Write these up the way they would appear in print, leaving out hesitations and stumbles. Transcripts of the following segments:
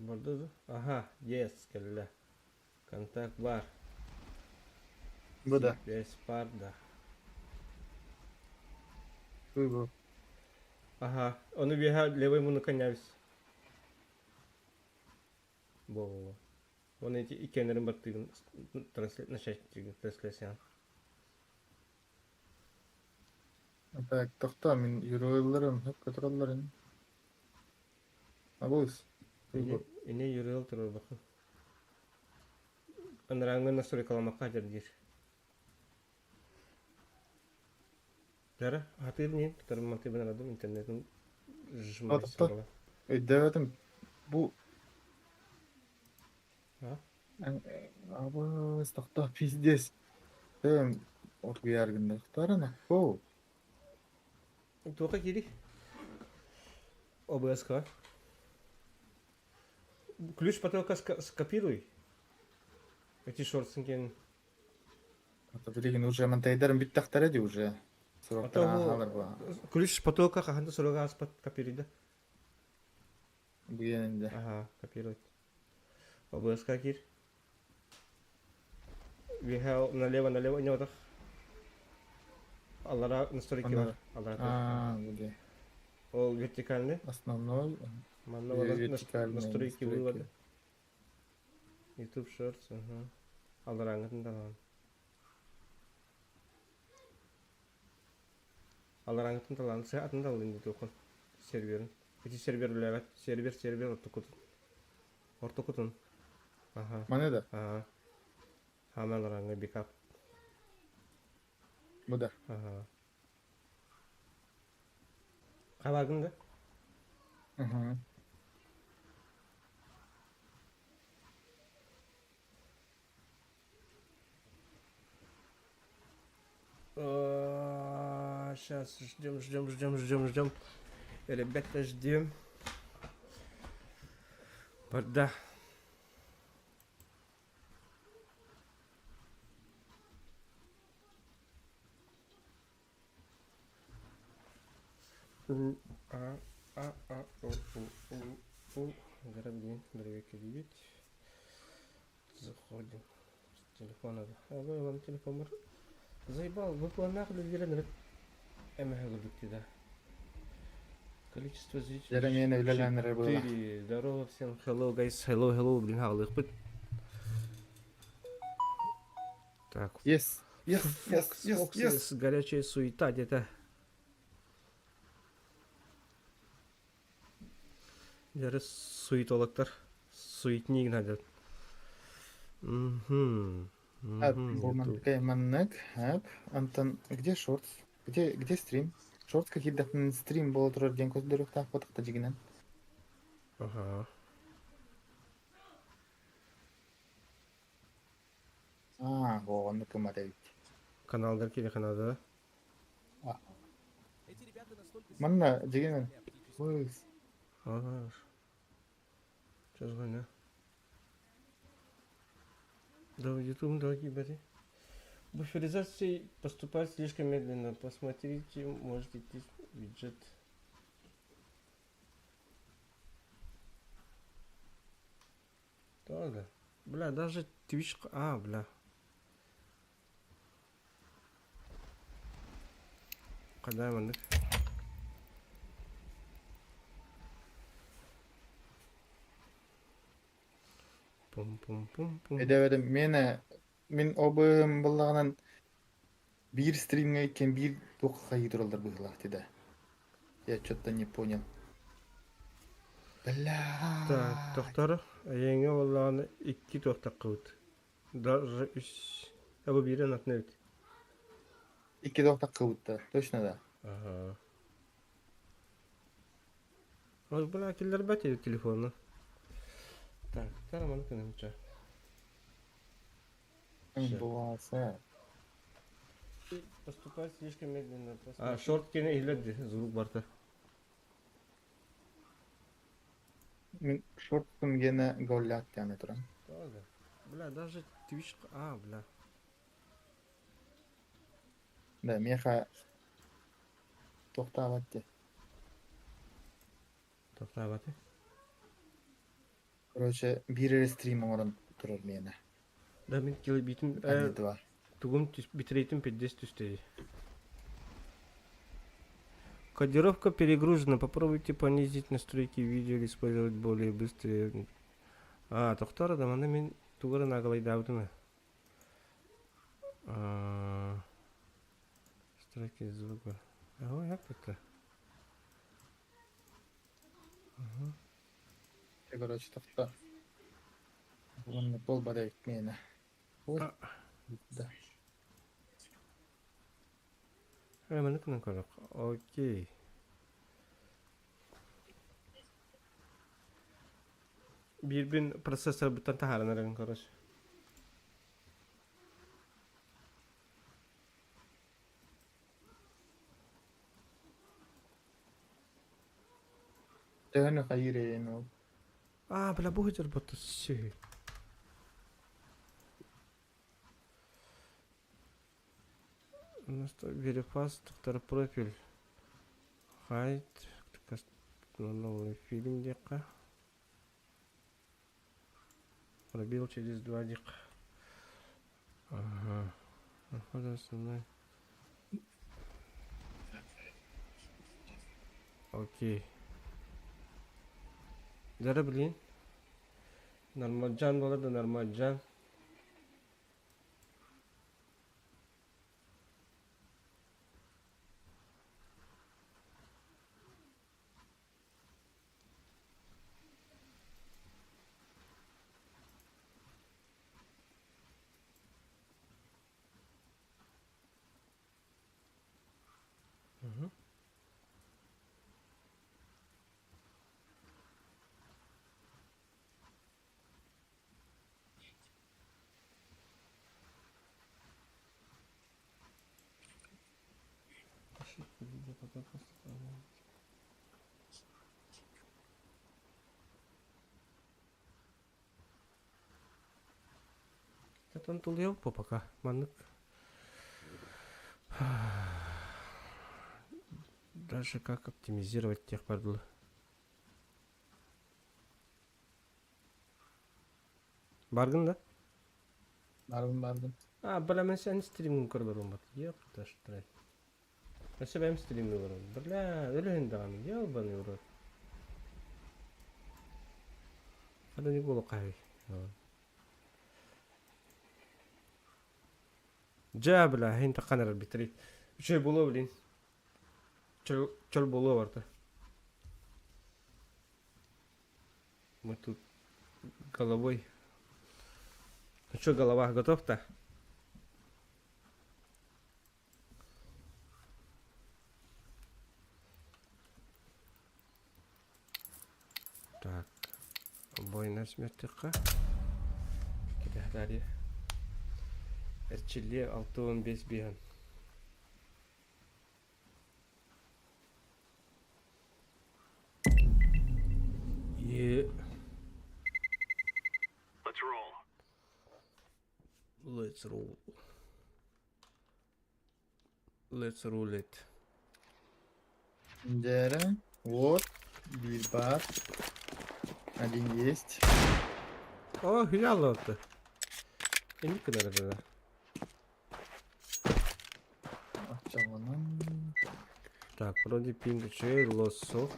Burada. Aha, yes, geldi. Kontak var. Bu da. CPS var da. Bu. Aha, onu bir levay bunu kanyarız. Bu. Onu ikenlerin baktığın translate трансляция. Так, toxta men yürüyorlarım. Hep götürürlerim. Abuz. Bu. İne yürüyor durur bakın. Anırangın nasıl reklamaka hadir. Jara, hatır niye? Tutarım mantı ben aradım internetin jmay Toxta. sambala. Devedim. Bu. Ha? Abuz. Toxta pizdes. Dem. Orgu yargında. Toxtarana. Bu. Tuğka giri. ОБС. Ключ потолка скопируй. Эти шортсынген. Ata bilgin уже mantaydarım bittaqtar edi уже. А Suratlar то ahalar bu. ключ потолка хаханда сорога аспат копируйда. Bu yeninde. Ага, копировать. ОБС гир. Вихал налево не вот. Аллара настройки бар. Аллара. Bu de. Ол вертикальный. Основной. Манна Вертикальный настройки вывода. настройки. YouTube Shorts. Ага. Аллара ангатын талан. Аллара ангатын талан. Саатын талан инде токон. Серверин. Эти серверлер. Сервер ортокутун. Ортокутун. Ага. Mana da? Ага. Хамалараңа бекап. Bu da. Ага. Қабағыңда? Hı. Сейчас ждем. Ребята, ждем. Да. Дорогие, видеть. Заходим. С телефона. Алло, вам телефон. Заебал, вы нахуй верен. Да. Количество зрителей. Jeremy'nin evlenenlere böyle. 4. Здорово всем. Hello, guys. Hello. Блин, халых пыт. Так. Yes. Yes. Горячая суета где-то. Жары суетологтар. Суетник надо. Bu mantık. Hep. Антон, где шортс? Где стрим? Шортс какие-то стрим был трор день кос дөрөк так потыкта жигинен. Ага. Оғанды кым атайт. Каналдар келе каналда. Манна жигинен. Өз. Ага. Жазган, да, YouTube, дорогие бери. Буферизация поступает слишком медленно. Посмотрите, может идти бюджет. Да. Бля, даже Twitch... бля. Когда я Пум. Edevedim men obum bulлагынан bir стримге иккен bir токка йдырылдыр быйлак диде. Я что-то не понял. Бля. Так, тоқтар. Еңе олланы 2 тоқтақ қылды. Даже 3. Абы бірін атны өт. 2 токта кыбытты. Точно да. Ага. Ол бұл әкелер бәтеді телефоны. Так, тараманы күнімчі. Буласы. Поступать слишком медленно. Шорт кене иледі, звук барда. Мен шорттым гене голлят яны турам. Да. Бля, даже Twitch... бля. Да, меха тоқтап атты. Тоқтап аты. Короче, бир стрим орын турар мені. Да мен келе битим Әдеті бар. тугум битрейтим 50 түстей. Кодировка перегружена. Попробуйте понизить настройки видео или использовать более быстрые. Тоқтар да мана мен тугары нагалайдабытына. Настройки звука. Ой, як это? Короче, тоқта. Бұны бол бадайық мені. Ой. Да. Мене кінен көрік. Окей. Bir prosesör бұттан тахарын әрін көріш. Тәні қайырейін ол. Бля, бұл жер бұтты сүй. Верифас, тоқтар профиль. Хайт. Новый фильм дека. Пробил через 2 дика. Ага. Окей. Зара білейін. Нормаджан болады, Нормаджан. Это он тулил по пока. Маннык. Дальше как оптимизировать тех падлы. Баргын да? Бардым. Бля, мен сен стримін көрбірім бат. Епта штрай. Мәсе бәйім стримі көрім. Бля, өлейін дағаны. Елбаны ұрат. Қада не болу қай. Жа, бля, хейін таққан әрі бітірейт. Үшей болу білейін. Чөл болу барды. Мы тут головой. Ну что, голова готов-то? Так. Бойна смертіқа. Кедәхләрі. Әрчілі 6-15 бейін. Let's roll it. Дәрі. Вот. Бир бар. Один есть. О, güzel oldu. Ne kadar arada? Ақчаланын. Так, вроде пинг чей, лосо.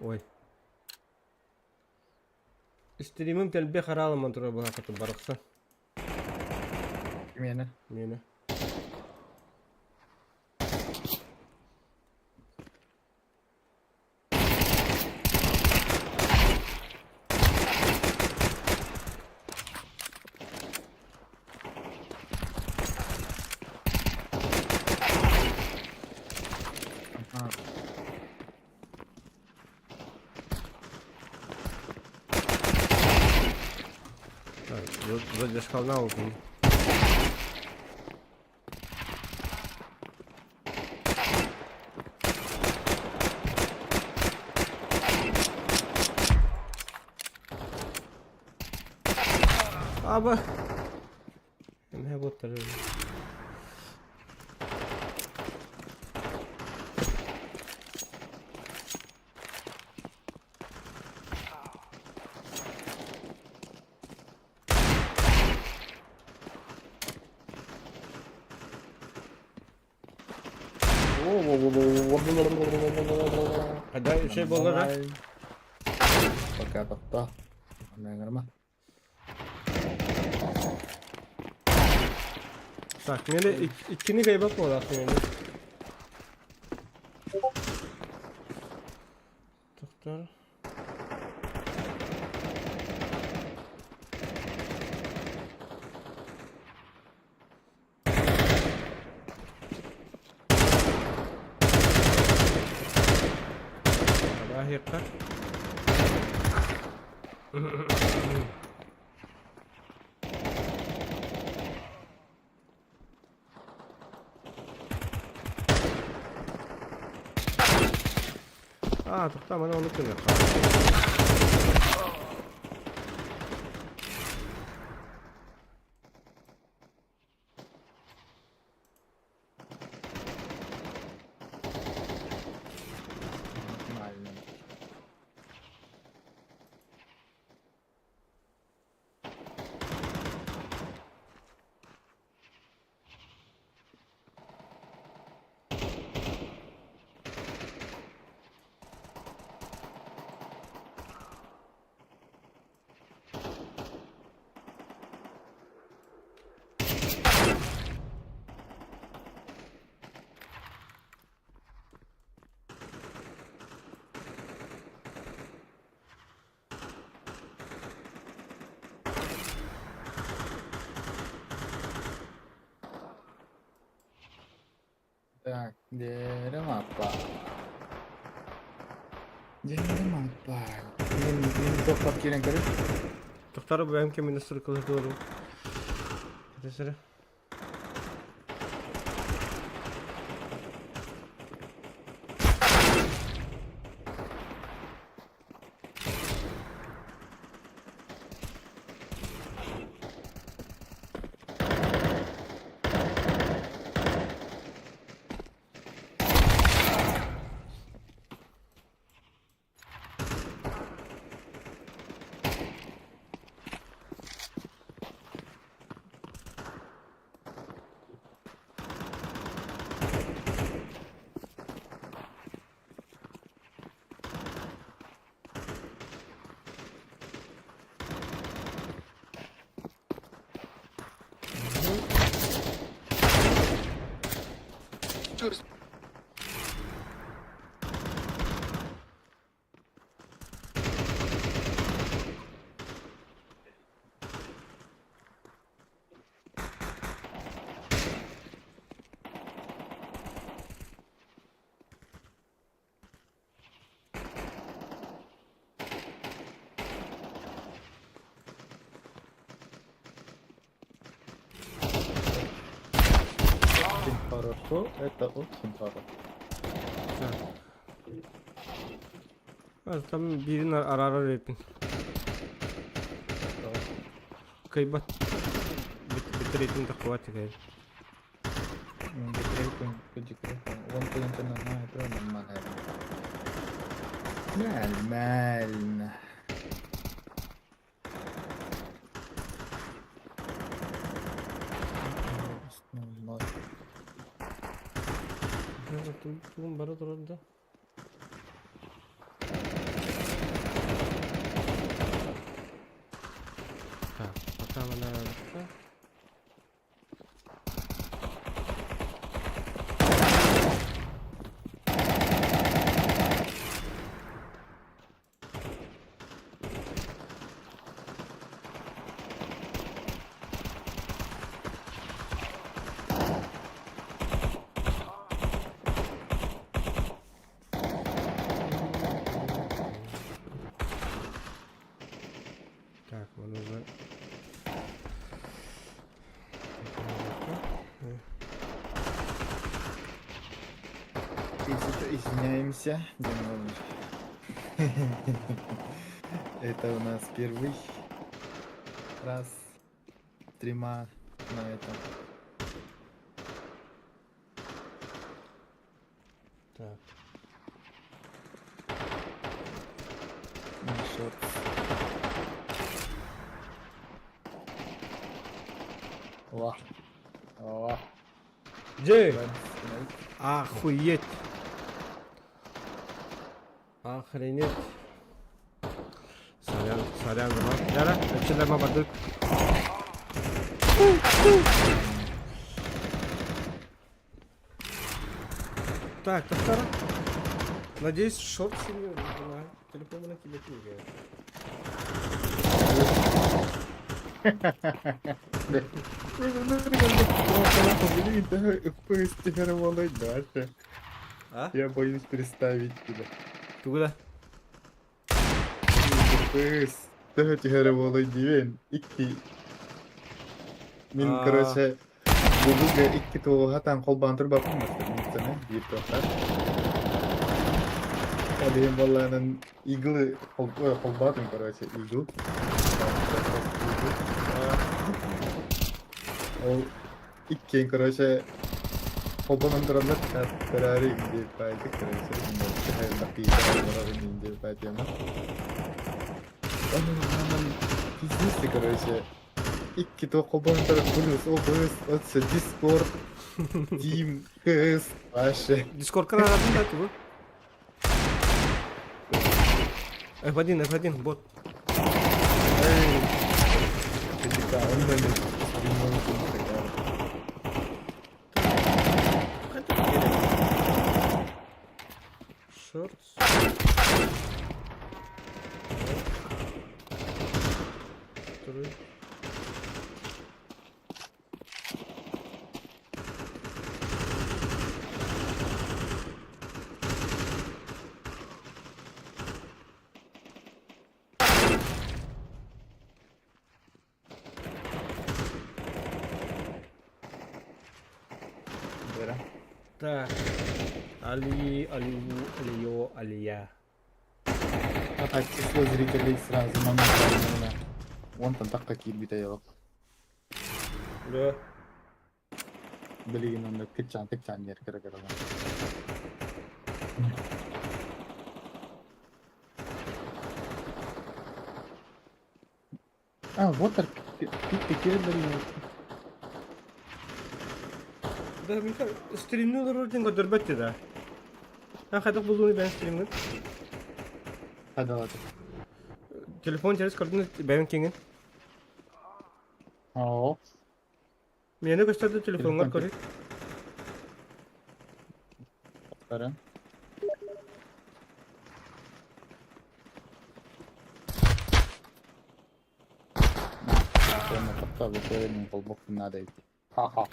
Ой. Стримим тәлбе қаралыман тұра бұға қаты барықса. Мені. Мені. Ага. Так, вроде шкална окунь. Аба. Ne botları. Кайда şey болар ha? Пока топта. Нагырма. Так, meni ikkini g'iybat bo'lyapti endi. To'xtar. Haqiqat. To'xta, mana uni ko'ryapman. Нормально. Так, derim apa? Derim apa? Ini to'xtab keling kirib. To'xtar, bu ham kimni sir qilib to'g'ri. Ketasizlar. Очень хорошо, это очень хорошо. Tam birini ara verdim. Kaybat. Bitireyim de kuvveti gayet. Вон куда это нормально. Нормально. Tüm bara durdu. Так, пока мы наверное. Так, он уже... Извиняемся, Димон. Это у нас первый раз стрима на этом. Так. Шортс. О. Где? Фрэнс. Охуеть. Охренеть. Сорян, zaman. Дара, очередь мабадык. Так, Тохтара. Надеюсь, шорт сильный. Телефон на тебе книга. А? Я боюсь представить тебя. Ты куда? FPS тихо волойдивен. Мен, короче, Google-га 2 туğğa tan kolbantır bakım mesela. Bir tuğğa. Adayım vallahi Eagle kolbatım, короче, Eagle. O iki, короче, kolbanın duranlar Ferrari indi. Baydık, короче. Her dakika var indi. Baydık. Onun fiziği, короче. İki to kolbanın tarafı Plus, OBS, Discord, Team, kız, Aşe. Discord канал один, да, ты был? F1, бот. Ketika online Shorts. Второй. Так. Алия. А число зрителей сразу моментально. Вон там так какие битые. Да. Блин, он тыкчан yer kira-kira. Вот так. Pikir dari Да, Миха, стримнул вроде как дорбать да. А хотел бы ben стримнул. Hadi hadi. Телефон через координат банкинг. Oo. Meni gösterdi telefonlar koyuyor. Karen. Nah, tak betul ini kolbok nada itu. Haha.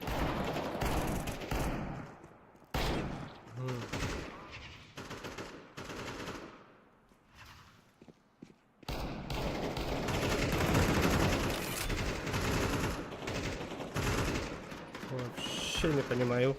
Вообще не понимаю.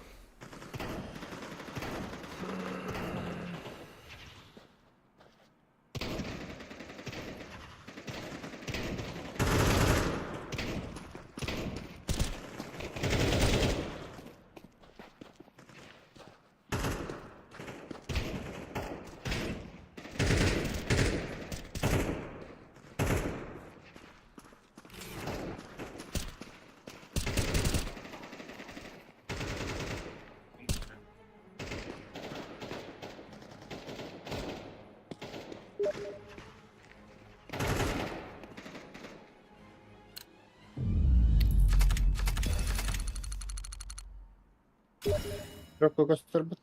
Çok gösterdi.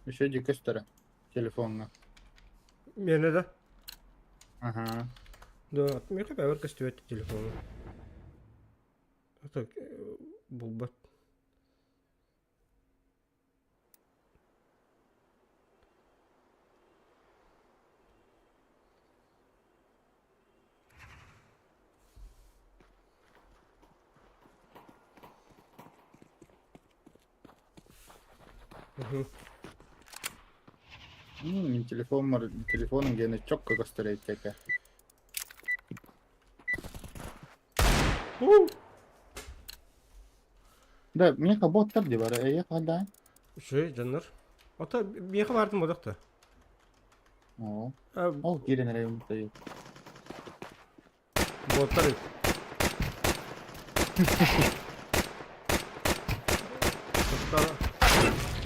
Bir şey göster. Telefonla. Meni de. Ага. Да, мне как поверка стоит телефон. Это булбат. Telefonun gene çok göstereyim tekrar. Да, мне боттар деп бар. Кандай? Şey canlar. Ota bir yere vardım odakta. Oo. Ha, Ол керенерейim. botlar. Doktor.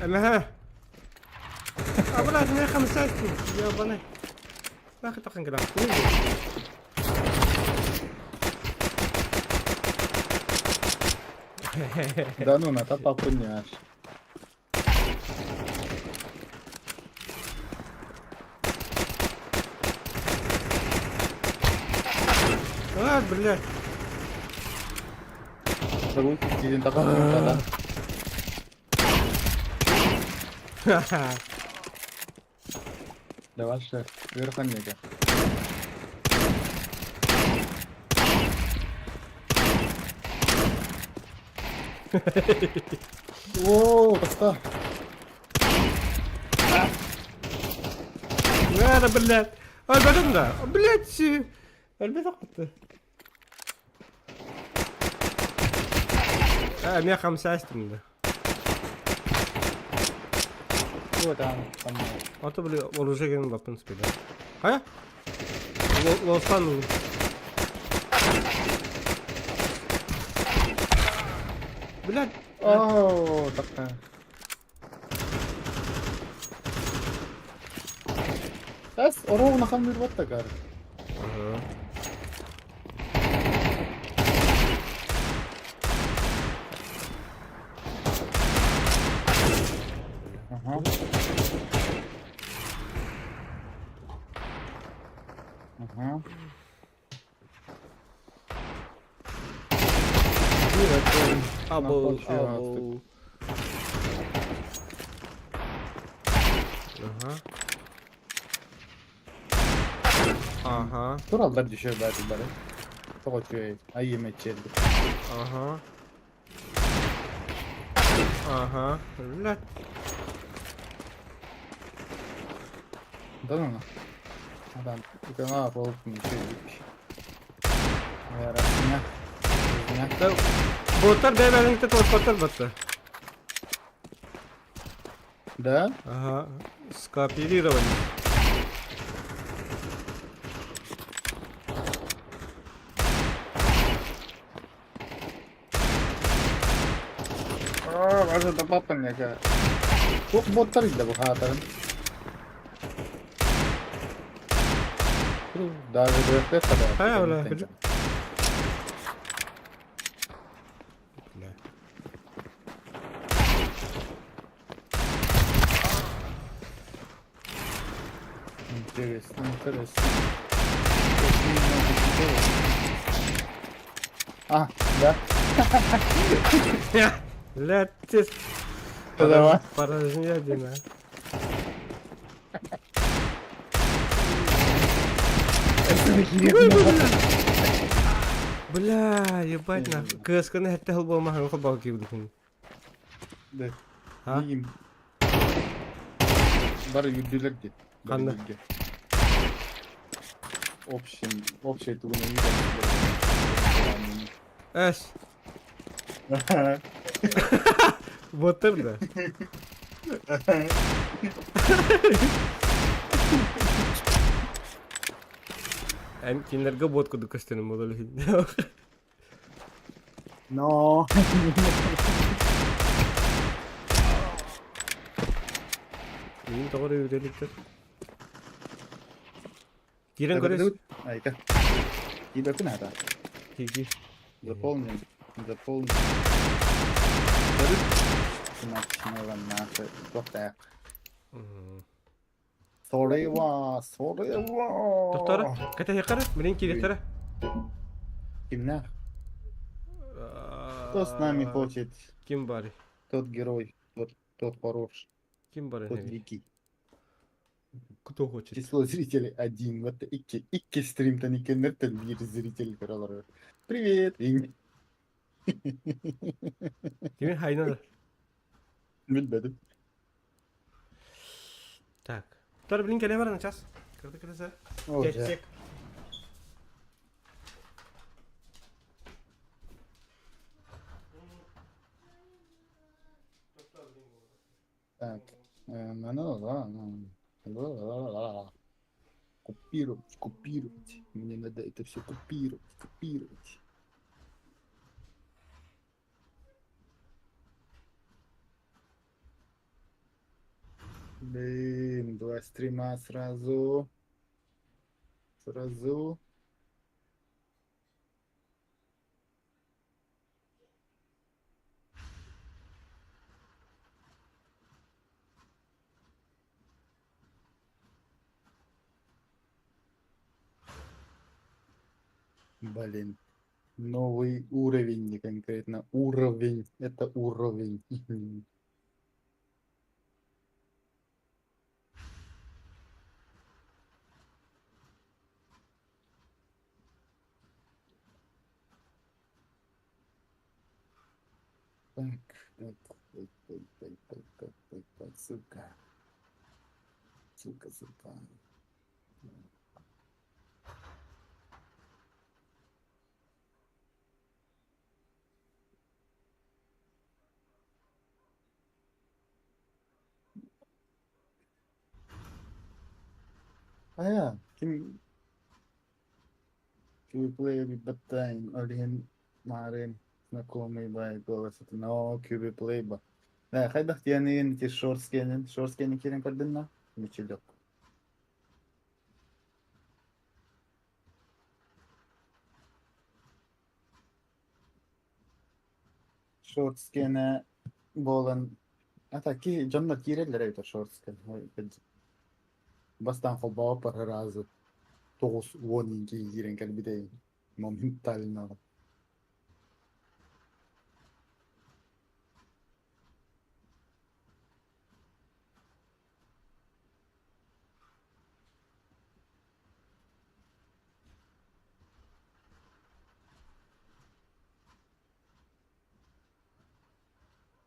Emehe. Abla ne خمسة يا بني. ما أخذ تقن كلام. Да ну, на та попуняш. Блядь. Забудь, один такой, да. Давай, шеф, верховника. Ооо, таста. Nerede блядь? Öldürdüm de. Блядь. Ölmedi akıttı. 105 استم ده. Вот там. Atı böyle olacak yerin bakın spede. Ha? Lostan. Блядь. Ооо, такая. Бәс, орауына хан беріп атты кәрі. Ага. Ага. Ага. Abo. Abo. Abo. Aha. Aha. Turallar düşüyor belki böyle. Çok açıyor. Ay yemek çeldi. Aha. Aha. Блядь. Да ну. Adam bir tane daha balık mı çeldik. Yarasına. Yarasına. Да. Ботар бебелин ты тоже ботар ботар. Да? Ага. Скооперировали. Varsa da patlan ya ka. Çok botlarıydı bu hatarın. Daha da bıraktık kadar. Ha öyle. Bля. Интересно, интересно. А, да? Блядь, ты... Давай. Порожни один, а. Бля, ебать нахуй. Кысканы хәтта хыл болмаһын хылбау кибдикин. Да. Ha? Нигим. Бар юддилер дит. Қандай? Общий тугуна Эс, ботыр да. Ән кинләргә бот куды костюм булды. Но. Мин тогыры үтеликтер. Кирен көрөс. Айта. Ида кына да. Киги. Заполнен. Заполнен. Начинала нахуй. Вот так. Сорева. Доктор, ката якары? Менен киректер. Кимнер? Кто с нами хочет? Ким бар? Тот герой. Тот хороший. Ким бар? Тот великий. Кто хочет? Число зрителей один. Вот икки стримтан икенертен bir зритель कराları. Привет. Kimin haynadır? Bilmedim. Так. Доктор, блин, келе бар на час. Кырды кырды. Olacak. Geçsek. Так. Копировать. Мне надо это все копировать. Блин, два стрима сразу. Сразу. Блин. Новый уровень, не конкретно уровень. Это уровень. Так, так, сука. Сука, сука. Kim play with Batang Orient Marin знакомый бай голос это но кюбе плейба. Да, хайдах тянин ти шорскенин кирен кардынна. Мичилек. Шорскене болан ата ки жонда кирелер это шорскен. Бастан холбоо пар разы. Тогус вонин кирен калбидей. Моментально.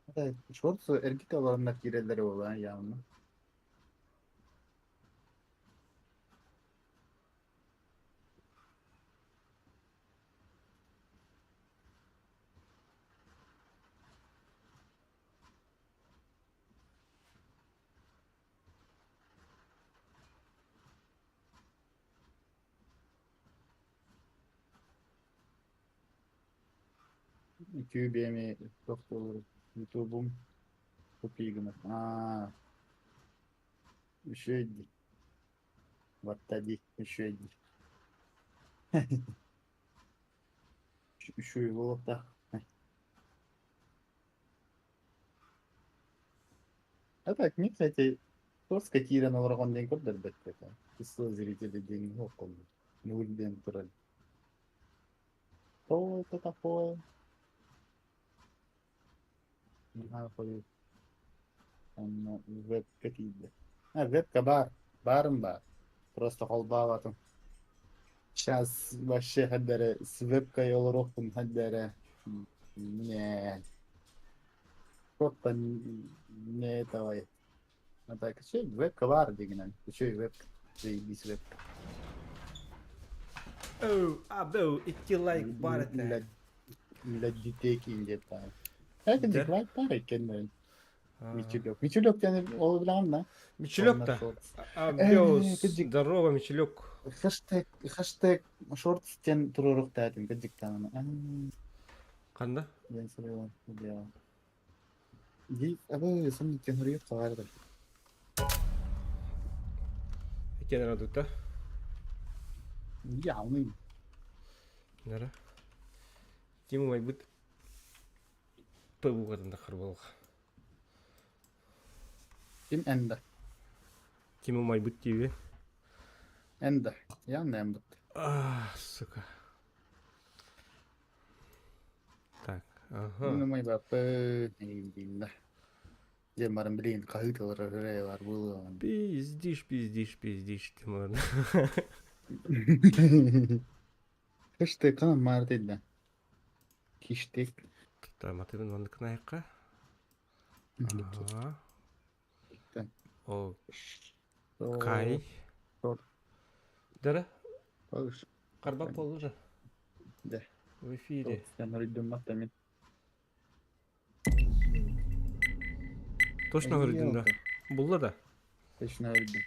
Ата шорс эргиталарына кирелер ола явно. Кюбеми тоқтолор. Ютубум купигнат. Еще иди. Вот тади, еще иди. Еще его так. А так, мне, кстати, Торска Кира на Ларгон день код дербет такая. Число зрителей день около. Нуль день тураль. Что это такое? Нахуй. Там веб какие-то. Вебка бар. Барым бар. Просто холбаватым. Сейчас вообще хаддере с вебкой олорохтун хаддере. Не. Что-то не этого. А так, şey webka var deginen. Şey webka. Biz webka. Oh, abo, iki like бар Illa это. illa diteki ince tane. Herkes Да? like var kendine. А, Miçül yok. Miçül yok yani o bilen ne? Мичелек-то? Shorts. Беус, Gıcık. здорово, Мичелек. Hashtag shorts ten tururuk dedim. Gıcık tane. Қанда? Ben soruyorum. Ya. Abi sen ten hürriyet vardı. Екен радута. Ya onu. Нара. Тиму майбыт пыбуғатын тақыр болға. Kim ende? Тиму майбыт тебе. Ende. Ya ne ende? Сука. Так, ага. Bunu may bapı. Neydiğinde. Cemarın bilin kahıt olur. Öyle var. Bu. Пиздишь, пиздишь, пиздишь, Тимур. Hashtag kan mardilla. Hashtag. Матыбын ондыкын аяққа. Ага. О, Кай. Дара, Bağış. қарбақ болғыжы. De. В эфире. Sen hürriyetüm mahtemin. Точно көрдің да? Бұлла да? Peşine hürriyetüm.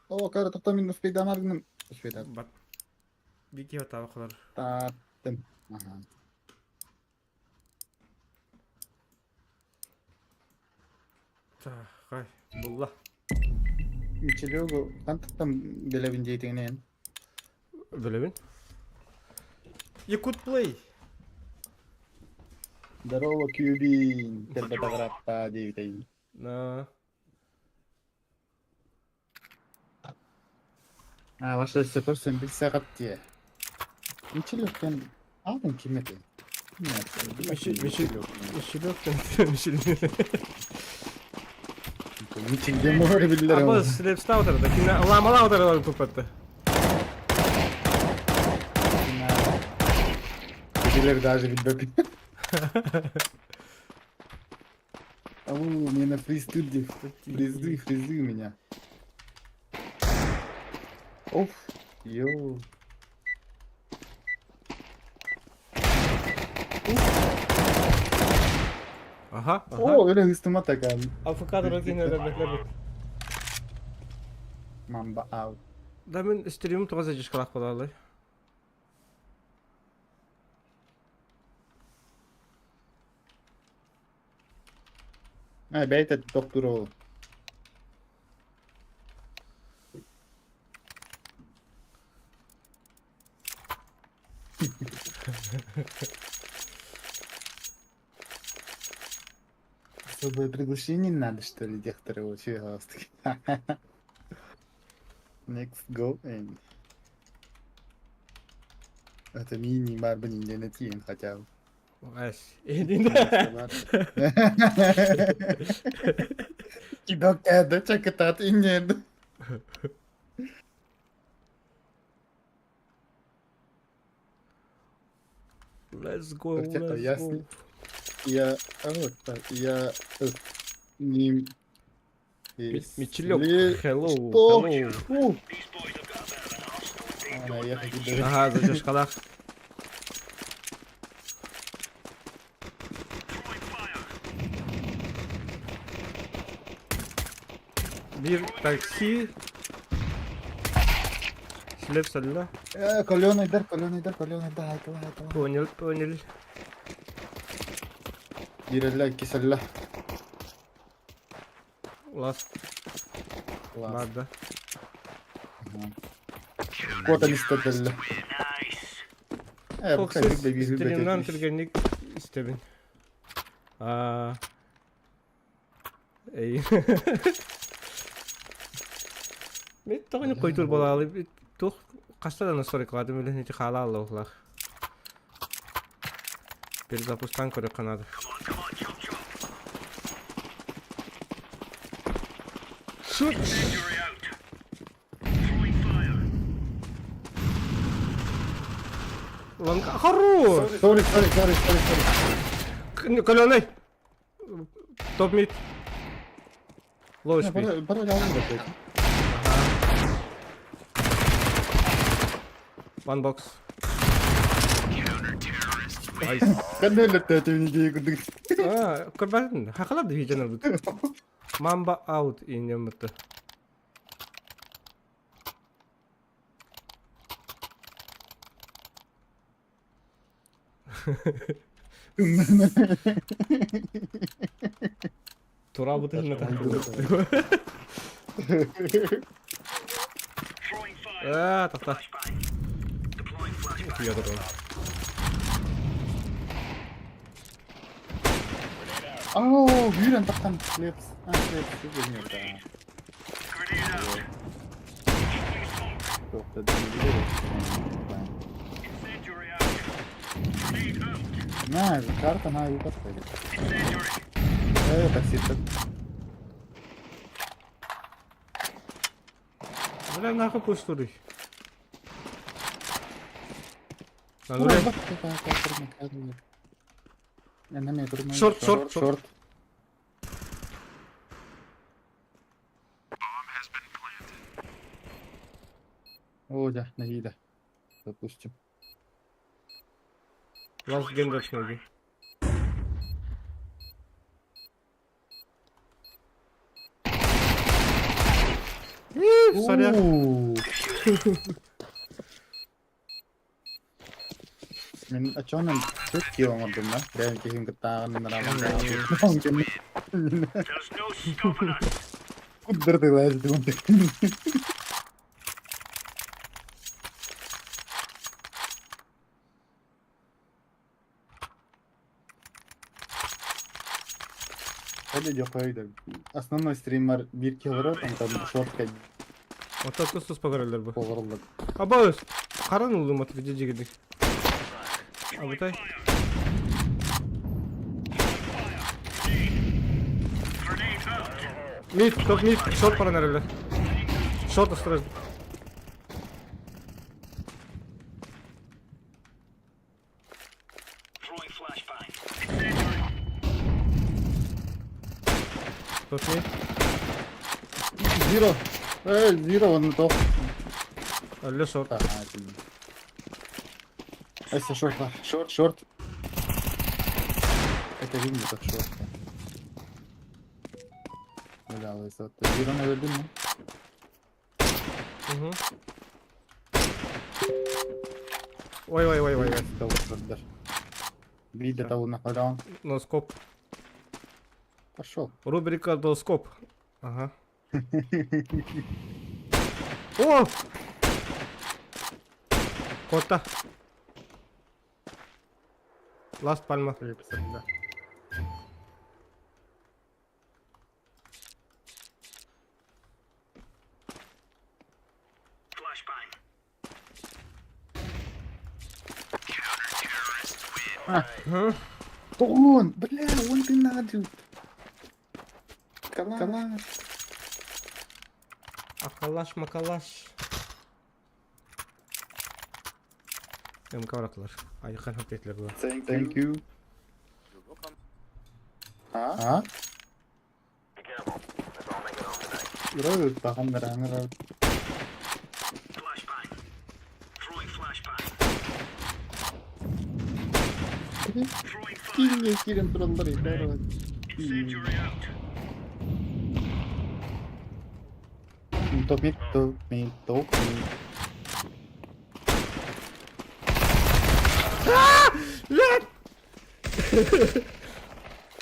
O karı tutamin uspeyda margının. Uspeyda. Бат. Бике батабы қылар. Tattım. Aha. Хай, булла. Мичелего, там белевин дейтинен. Білебін? You could play. Здорово, Кьюбин. Тербатаграппа дейтин. На. Ваша сепарсен бил сагат те. Мичелевкен алдын кимете? Мишелек. Мичелде мора биллер. Абы слеп стаутер да кине ламалаутер олар тупатты. Биллер даже билбеп. Ау, мне на фристуде. Фризы у меня. Оф, йоу. Aha, Oo, öyle hırsıma takalım. Avokado rakine de bekle. Mamba out. Да мен стримим тоғыз әжеш қылақ болалы. Beyt et doktor oğlu. Особое приглашение надо, что ли, директора вообще галстуки. Next go and... Это мини барбанин денетиен хотя бы. Әш, енді. Кидок әді, чакытат иннеді. Let's go, Вообще-то let's ясно. go. Я... Вот так, я... Не... Мичелек, hello, Что? hello. Фу. Я хочу даже... Ага, зажеш қылақ. Bir такси. Слеп сәлі. Каленый дар, айтыла. Понял. Бирелле, киселле. Last. Ладно. Кота листеделле. Bu Фоксис kadar da bir стримнан hübet келгенник істебін. Эй. Мен тоғыны қойтур болалы. Тоқ қастадан сори қыладым өлі неті қала алла оқылақ. Перезапустан көрі қанады. Шут! Lan хорош! Sorry. Каленый! Топ мид. Low speed. Bana lazım da peki. One box. Nice. Ben de öyle tetevini diye kırdık. Көрбәдін. Хақылады видеоны бұд. Mamba out инем бұтты. Тура бұты жына тақта. Уйады ғой. Aa, büyüren taktan flips. Flips bilmiyor da. Çok da değil. Ne? Karta na yukarı koydu. Evet, taksitler. Бля, нахуй пустырый. Bak, Short. О, да, на вида. Допустим. Last game that's maybe. Сорян. Mình ở chỗ này trước chiều mà đừng đó để chị Hương ta nên là mong There's no stopping us. Куда ты лазишь, думаю? Hadi yapaydı. Основной стример 1 килограмм, там шортка Отакы сус пагаралар бу. болғырылды. Абыз. Каран улдум атып жегедик. Абытай. Grenade out. Мид, топ мид, шорт пара нерелер. Шорт осторожно. Throwing flashbang. Топ мид. Zero. Zero он топ. Алле шорт. Это шорт, да. Шорт. Это видно, как шорт. Бля, высот. Zero не вердin mi? Угу. Ой. Калдыр. Видно того на халян. Носкоп. Пошел. Рубрика доскоп. Ага. О! Кота. Ласт пальма. Да. Flashbang. Он, бля, он ты надо. Калаш. Акалаш макалаш. Кавраклар. Айкан хатетлер bu. Thank you. А? Yürü, bakın beraber. Flashbang. Throwing flashbang. Throwing fire. Kirin buraları idare Incendiary out. Top mid.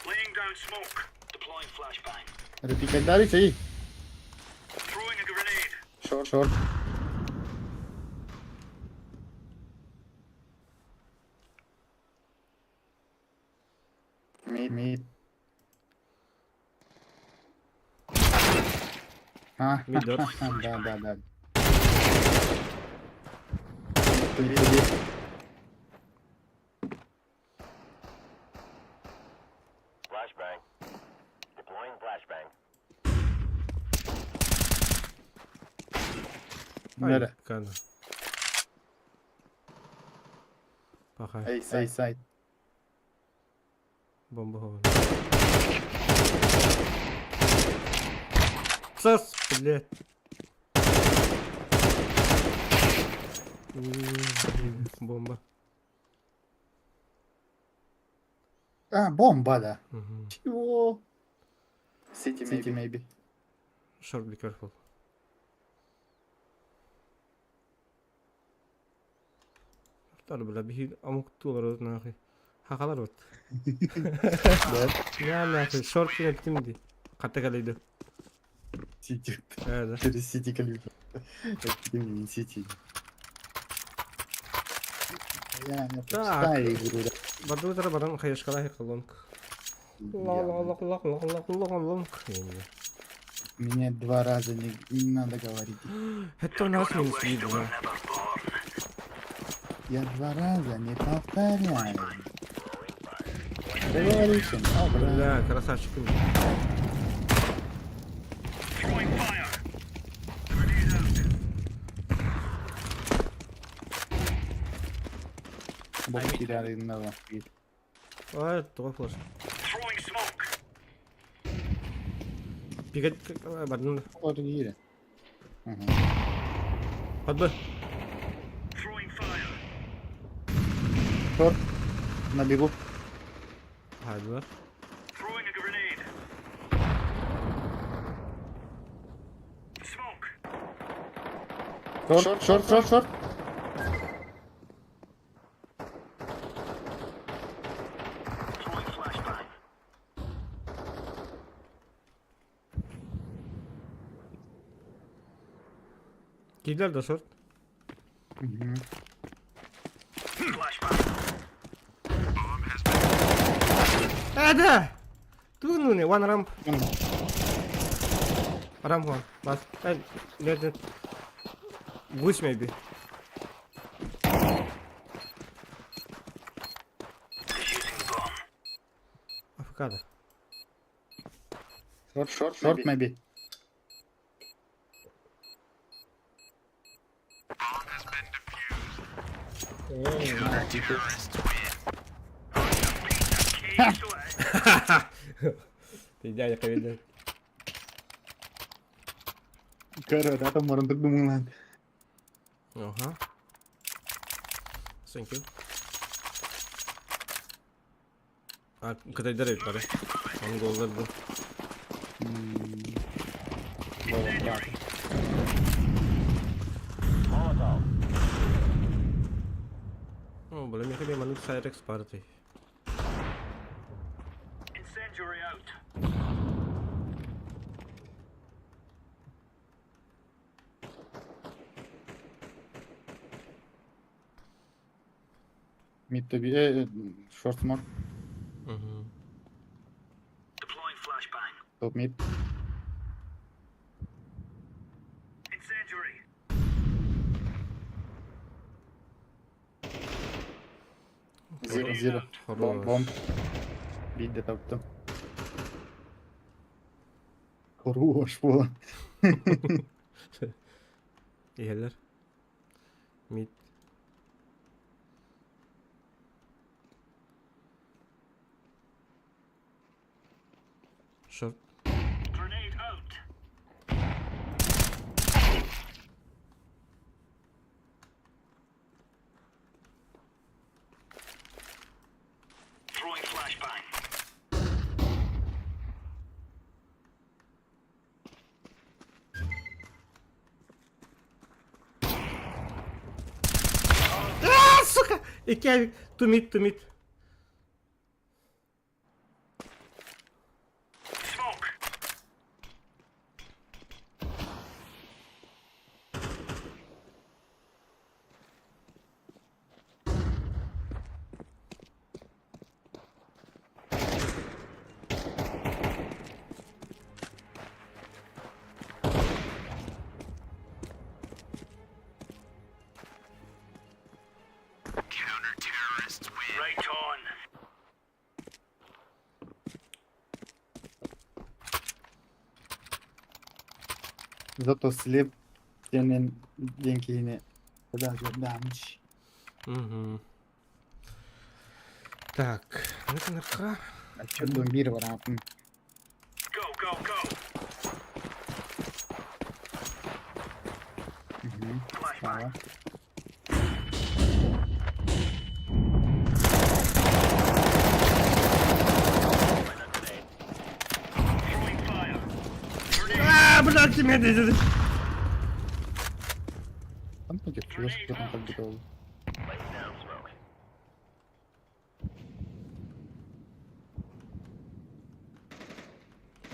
Laying down smoke. Deploying flashbang. Repeat dari sih. Throwing a grenade. Short. Mid. Ah, Mid dört. Да. Flashbang. Deploying flashbang. Nere? Kan. Pakay. Side. Бомба хована. Сос, блядь. Бомба. А, бомба, да. Мгм. Чего? City maybe. Short, be careful. Tar bula bir amuk tuğlar oldu nahi. Hakalar oldu. Ya nahi short yine bitimdi. Katta kalıydı. City. Evet. Через City калибр. Это City. Я не Так. пускаю игру, да. Баду тара баран хаяшкала хекалонг. Лонг. Мне 2 раза не надо говорить. Это у нас минус видно. Я 2 раза не повторяю. Договоришься? Бля, красавчик. Throwing fire. Grenade out. Бог теряли на Ой, твой флеш. Throwing smoke. Пикать, бадун. Вот иди. Подбы. Throwing fire. Шорт. На бегу. Хайдвар. Throwing a grenade. Smoke. Шорт. Throwing flashbang. Gider de short. Mhm. Flashbang. Ada! Tuh nih, one ramp. Ano? Ramp one. Mas, net. Bush maybe. Defusing the bomb. Afkada. Short maybe. Cage away. Tidak kayak gitu. Karo, data maruntok dumungan. Aha. Thank you. Kita dari pare. Ang gold do. Bawa berapa? Molotov. Oh, boleh mereka dia manut Cyrex party. Incendiary out. Mid to be short smoke. Deploying flashbang. Top mid. Incendiary. Zero. Хорош. Bomb. Big de taptım. Хорош bu. İyiler. Mid. Short. Grenade out. Throwing flashbang. Сука! İki ay. To mid, to mid. Smoke. Counter-terrorists win. Right on. Зато слеп тянен деньги не даже damage. Угу. Так, это нарка. А чё бомбир var abi? Go, go, go. Sağ. Throwing fire. Grenade. Блядь, меня дезет. Там таки флеш потом как будто был. Laying down smoke.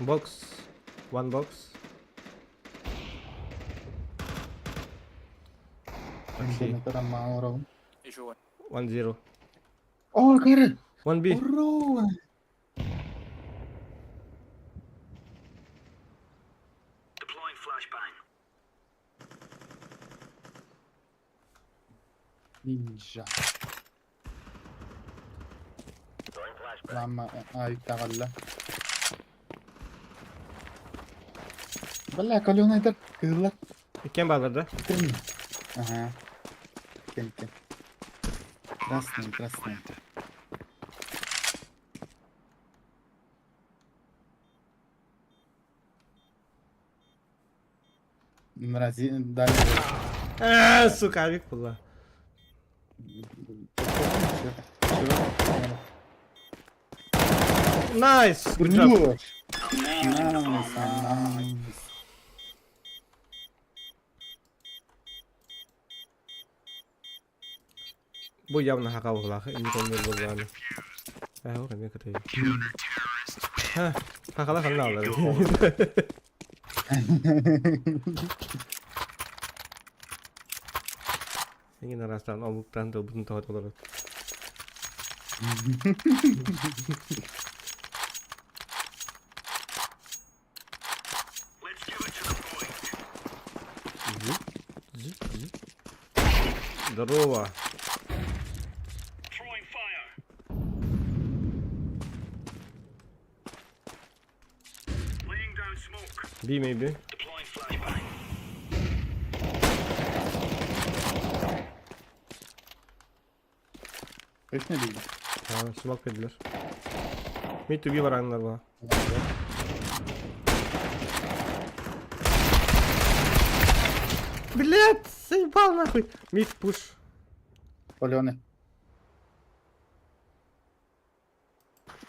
Box. One box. Şimdi ne kadar mağara var. 1-0. О, karı. 1B. Bro. Deploying flashbang. Ninja. Throwing flashbang. Lama ayıp tagalla. Vallahi kalıyor neydi? Kırılak. Kim bağladı? Bitirin mi? Aha. Kim. Krasный. Мрази, дальше. Сука, авик была. Найс! Good job. Хорош. Nice. Bu явно хакав лах, и никому не было главное. Вот мне это. Ха, хакала ханала. Engin arasından avuktan da bunu tahat olarak. Let's give it to the point. Здорово. Throwing fire. Laying down smoke. B maybe. Deploying flashbang. Hiç ne değil. Ha, smoke dediler. Mid to B var anlar var. Блять, заебал нахуй. Мид пуш. Паленый.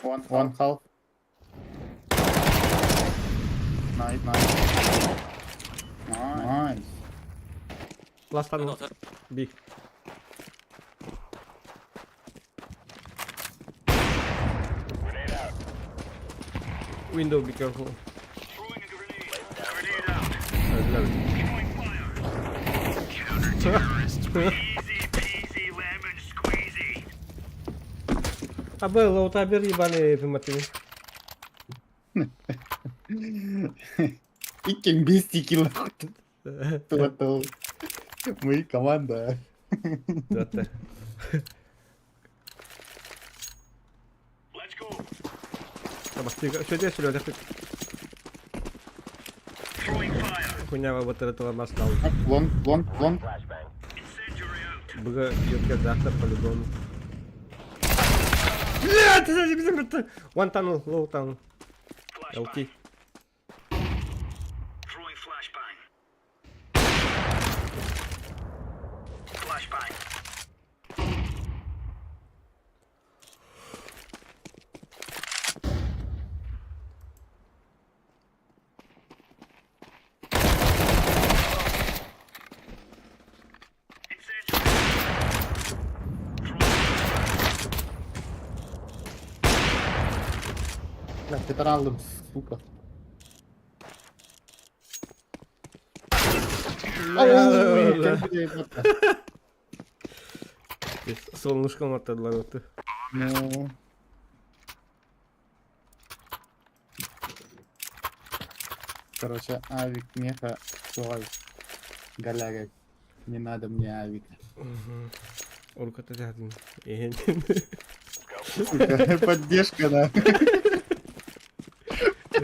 One half. Nice. Nice. Last one. B. Grenade out. Window, be careful. Throwing a grenade. Grenade out. Öldüler. Throwing fire. Counter-terrorists. Easy peasy lemon squeezy. А был лоутабер ебаный выматывай. Икин без стикила. Туа-туа. Мы команда. Да-да. Let's go. Tamam, что здесь, Лёля? Throwing fire. Хуйня вот этого маска. Вон. Flashbang. Incendiary out. Бга, ёбка, захар по-любому. Блядь, это... One tunnel, low tunnel. LT. Throwing flashbang. Flashbang. Bля, ты aldım, сука. Солнышком отдала вот. Ну. Короче, авик меха, стой. Голяга. Не надо мне авика. Урка-то рядом. Поддержка, да.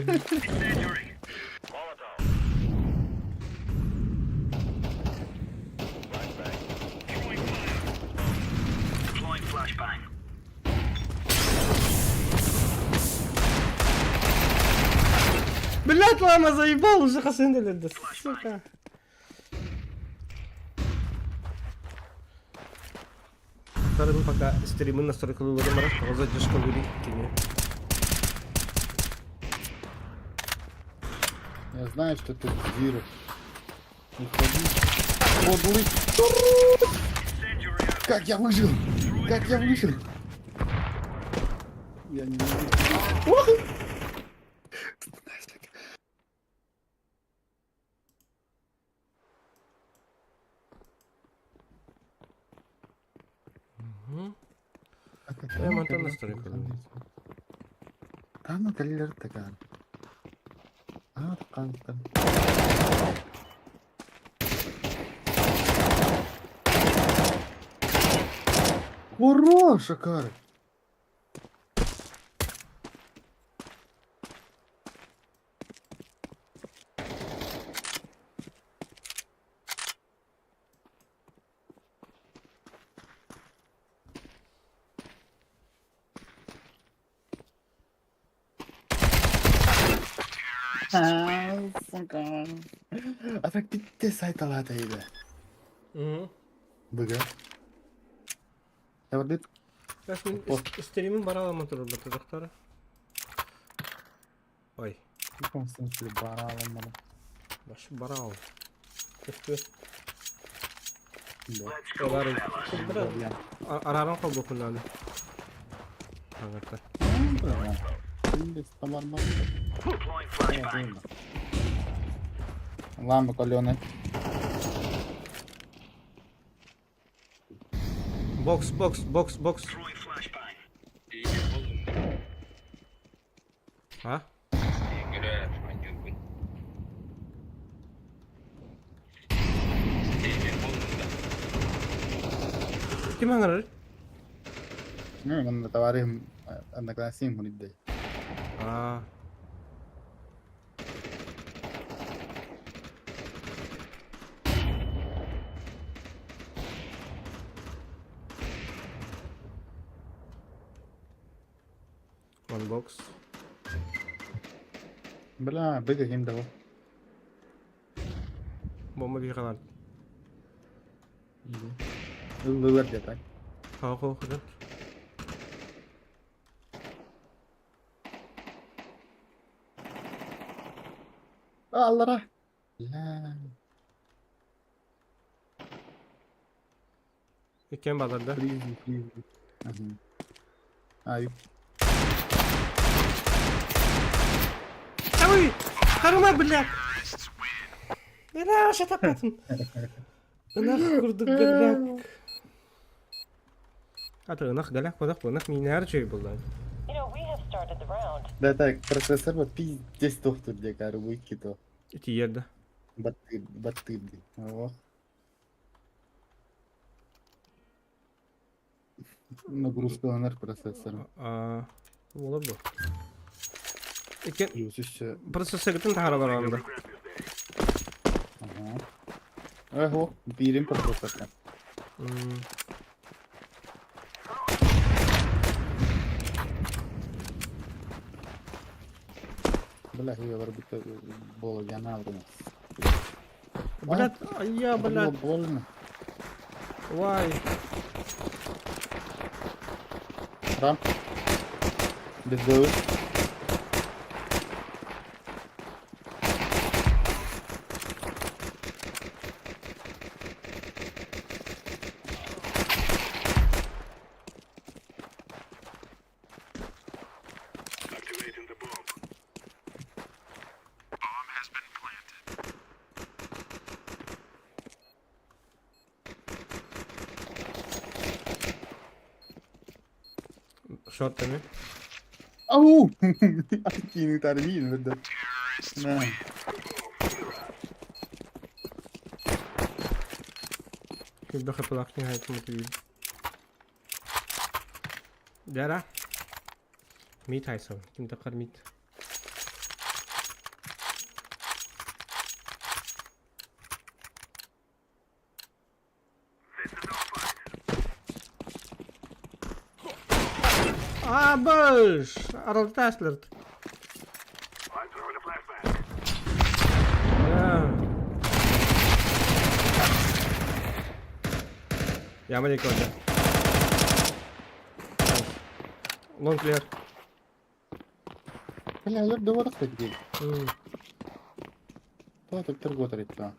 Incendiary. Molotov. Flashbang. Throwing fire. Deploying flashbang. Блять, мама, заебал, уже хасындали, да сука. Вторым пока стримы настолько луларимара, а задержка лури кине. Я знаю, что ты вирус. Не ходи. Подлый. Incendiary out. Как я выжил? Как я выжил? Я не могу. Я монтан настройка. Там калер такая. А, там. Ура, шакары! Сука. А так bitti saytalardaydı. Bugün. Gördük. Сейчас мы стримим барала турбы тузактары. Ой, В каком смысле баралом bunu? баш барал. Kötü. Да. Let's go, Олар fellas. Я. араран kaldı kunali. Аңарта. Да. Şimdi tamam bak. Deploying flashbang. Ламба каленый. Box. Throwing flashbang. Iya, oğlum. Ha? Göre anjur pun. Iya, oğlum da. Kim hangar? من تواريهم انك ناسيهم ونبدا Ah. One box. بلا بقى هيم ده Bomba bir kalan. اللي ورد يا Ho. Hadi. الله راح لا Kim bağladı? فريزي ايوه Oy! Karıma bilek. Ela şatapatın. Inak kurduk galak. Ata inak galak badak miner şey buldu. You know, we have started the round. ده تاك بروسيسور بيس دكتور دي كارو كده İki yerde. بطيب دي هو نجروس كونر بروسيسور Aa, olur bu. İki يوسش prosesör gittin tahara var anda. اها هو بيرين بروسيسور كان بلا هي برضه بول جانا ورنا Блядь, я, блядь, больно вай. رام بالدور Activating the bomb. Short değil mi? اوه اكيد تعرفين بدك نعم Bir de kapılak nihayet mutluyum. Dara. Meat haysan. Kim takar meat? Boş. Aralı taşlar. I'm throwing a flashbang. Ya. Ya mı orada? Long clear. هلا هلا بدور اختك دي Hmm. تو تقدر تطلع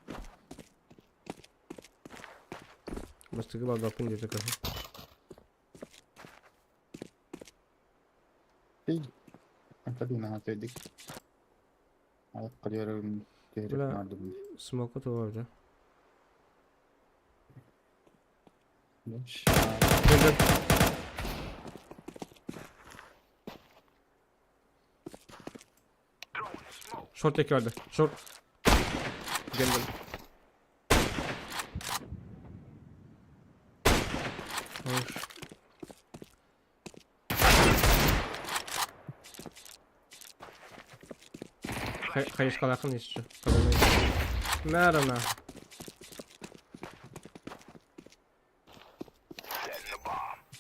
Basta que balda pun dito kasi. تيجي انت دينا هتديك على القرية تهرب لا. مع الدنيا Smoke to orada. ليش Geldim. Short tek vardı. Short. Geldim. Hoş. Kayış kalakın işçi. Merhaba.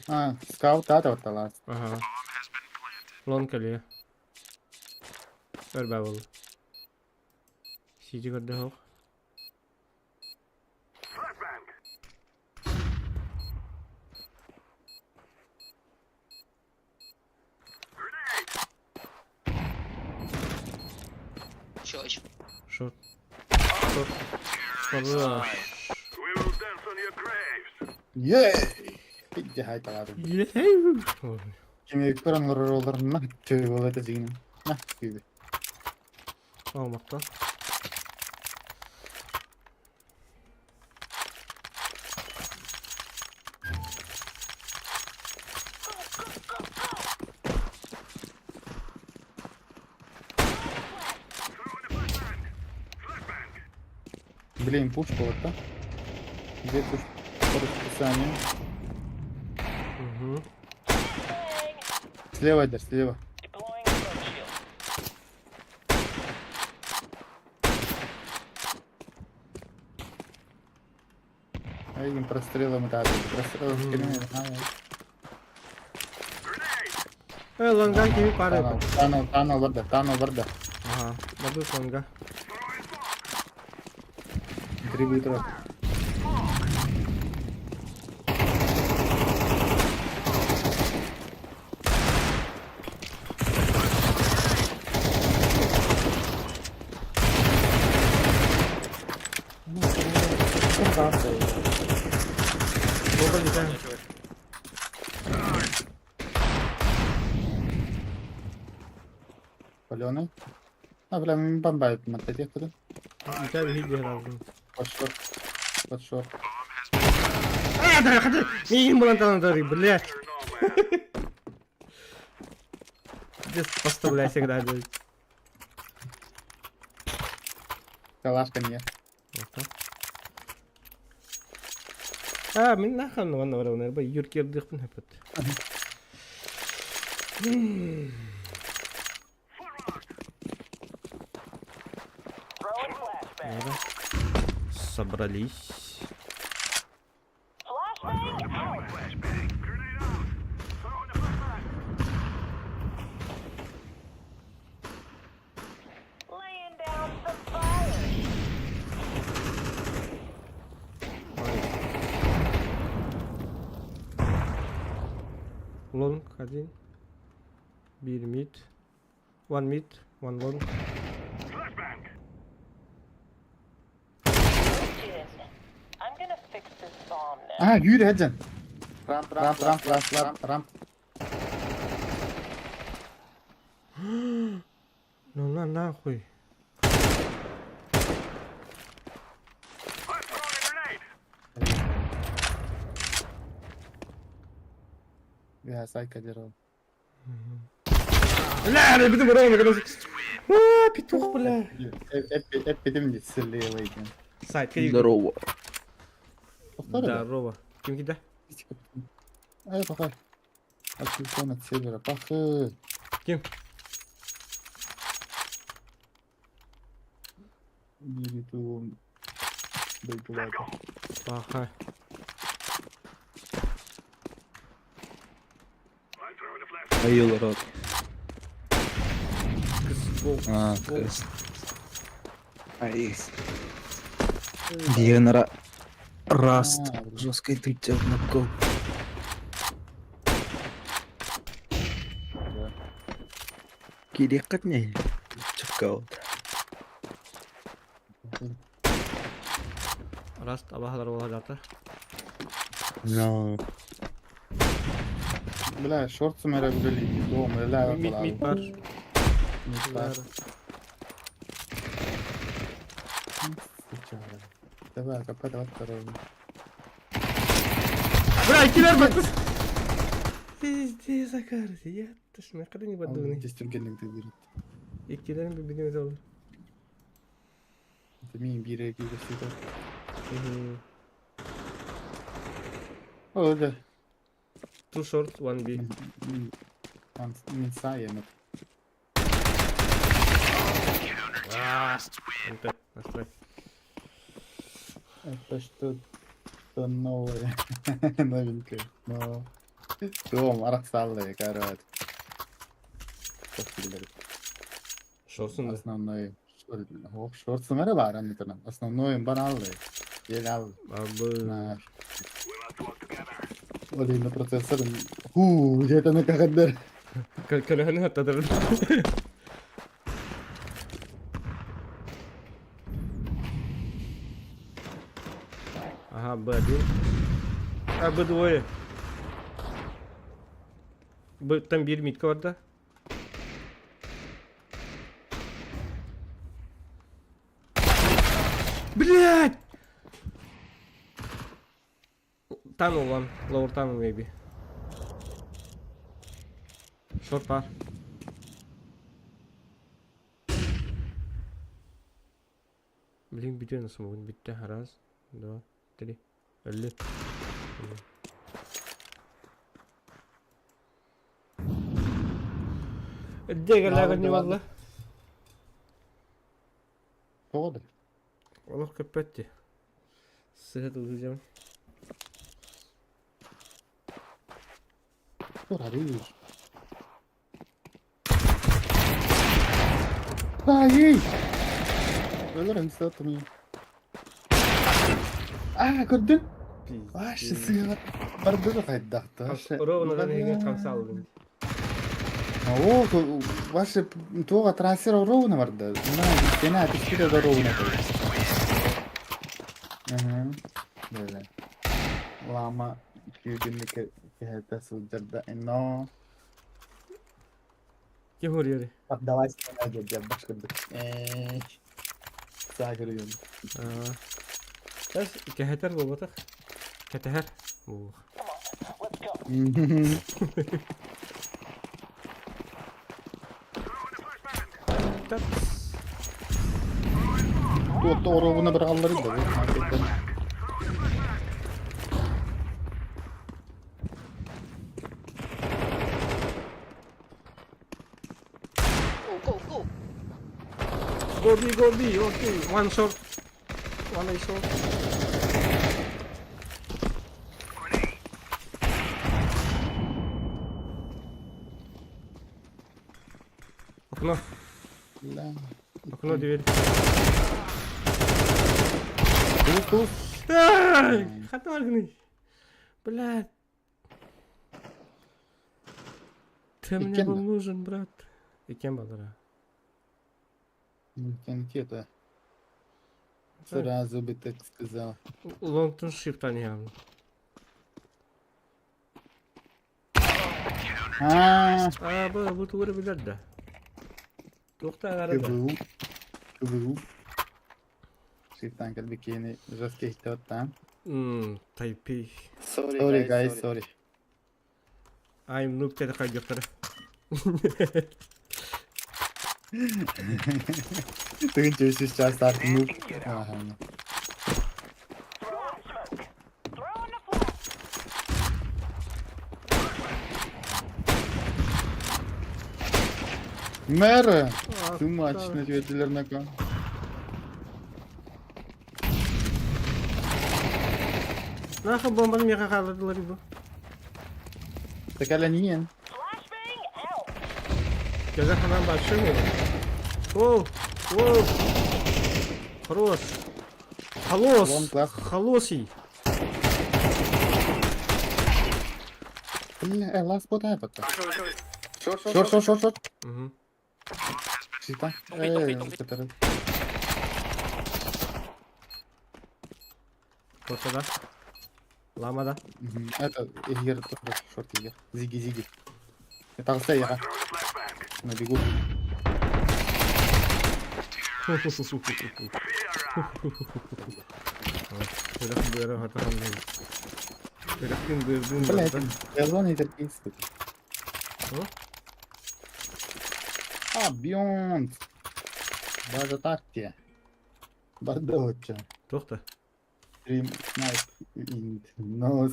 اه سكاوت هذا وطلعت Aha. Lon geliyor. Ver be oğlum. CG gördü hoş. Flashbang. Grenade. Şoş. Short. Short. Allah. We will dance on your graves. ياي تيجي هاي طلعت Yeeey. كم يكبرن الرولر نحت ولا تزين نحت كذا Almakta. Блин, пушка вот, да? Где пушка? По расписанию. Угу. Bang! Слева, Айдар, слева. Deploying smoke shield. А им прострелом это прострелом в спину. Longa kimi para. Тано варда. Ага, дадут longa. Контрибьютор. Оба летают. Паленый. А, прям не бомбают на этих куда? Летают гиди разом. Под шорт. Да, ходи! Мигин булан талантari, блядь. Здесь поставляй всегда, блядь. Калашка нет. Мен нахан ванна вара унар ба юркердик пун хапат. Throwing flashbang. Собрались. Flashbang out. Grenade out. Throwing the flashbang. Laying down some fire. Long один. Bir mid. One mid, one long. Flashbang. Jin. I'm gonna fix this bomb now. А, Юрий один. Рамп. Ну на нахуй. I'm throwing a grenade. Я сайка держал. Бля, я битым варана когда. Петух, бля. Эпидем слева идем. Сайт, киди. Здорово. Здорово. Ким кида? Ай, пока. Отключен от севера. Пахы. Ким? Бери ту. Дай куда-то. Ага. I'm throwing a flashbang. Ayıl rot. Кысбол. А, крест. Ай. Дигенера. Раст. Жесткой тридцать на кол. Керек катней. Чекаут. Раст абахалар бола жаты. Но. Бля, шорт сумера были. Дом, бля, Мид бар. бар. Давай, капай, давай второй. Бля, килер бак. Пиздец, акарси. Я ташмай када не бадуни. Дистюргенlik de bir. İkkilerin birbirine olur. Demin bir iki gösterdi. Hı. Öyle. Two short, one B. Min sağ yemek. Enter. Настрой. Это что-то новое. Новенькое. Но... Дом, араксаллы, короче. Шорсун да. Основной. Шорт сумера бар, аннитана. Основной баналлы. Елал. Абы. На... We'll have to work together. Олин на процессор. Где-то на кахаддар. Калкаланы аттадыр. Ага, Б1. А, Б2. Там bir mid var da. Блять! Tunnel one. Lower tunnel maybe. Short var. Блин, bir Битвен смогут битте. Раз, два, три. Ölü. Ödege lagan ne valla? To'g'ri. Olur kapattı. Sıhhat olacağım. Dur hadi. Ay! Ölürüm satmayayım. Gördün? Şu sıyar. Barda da kaydaktı. Ровно hegen kamsa aldım. Ваши туга трансфер ровно барда. Сена тишкиде да ровно. Böyle. Lama 2 günlük hete sudjarda ino. Kim vuruyor? Давай сюда я başka bir. Sağ görüyorum. Bas keheter bu batak. Keteher. Oh. Come on, let's go. Tat. Doğru buna bir alları da. Marketten. Go, go, go. Go B, okay. One shot. One eye shot. Окно. Lan. Окно дверь. Dur. Ай, хатаргный. Блядь. Ты мне Икем был да? нужен, брат. И кем был, да? Конкета. Сразу бы так сказал. Long-term shift они явно. Bu tuğru bilir de. To'xta arada. Кву. Шифтан kad bikini жесткий hitottan. Taipei. Sorry guys, sorry. I'm noob dedi kaydıkları. Ты что сейчас так ну. Ага. Throwing smoke. Throwing a flash. Мэра! Too much на тебе кон. Naka bombanı mı yakaladılar bu? Так ala niye? Flashbang out. Ceza hemen başlıyor. Оу! Оу! Хорош! Холос! Вон класс. Холосий! Бля, last spot है पता. Short. Угу. Шита. Который. Ortada. Lamada. Это Игер тоже шорт Игер. Зиги. Это Алсейра. На бегу. Bırak böyle hatalanmayın. Bırakın gördüğün Бля, yerden. это зона терпинства. Что? Beyond. Даже так тебе. Бардоча. To'xta. Стрим снайп. Но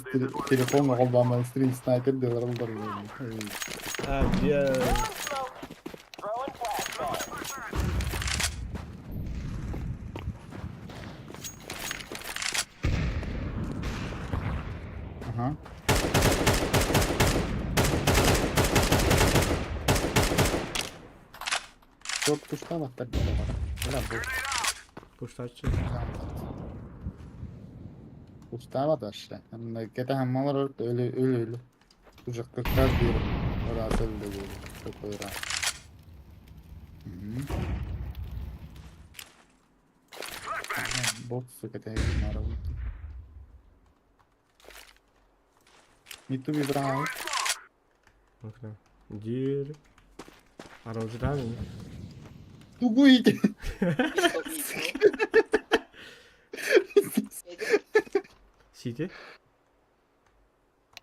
телефон албама стрим снайпер делар булдар. Abi. Throwing smoke. Throwing flashbang. Ага. Çok tuşta bak tabii de var. Bela bu. Pushtachi. Tuşta var da işte. Hem kete hem var orada öyle. Kucak kırklar diyorum. Orası öyle böyle. Çok öyle. Bot kete hepsini aradım. Need to be brown. Окна. Дверь. Оружие. Тугуйте. City.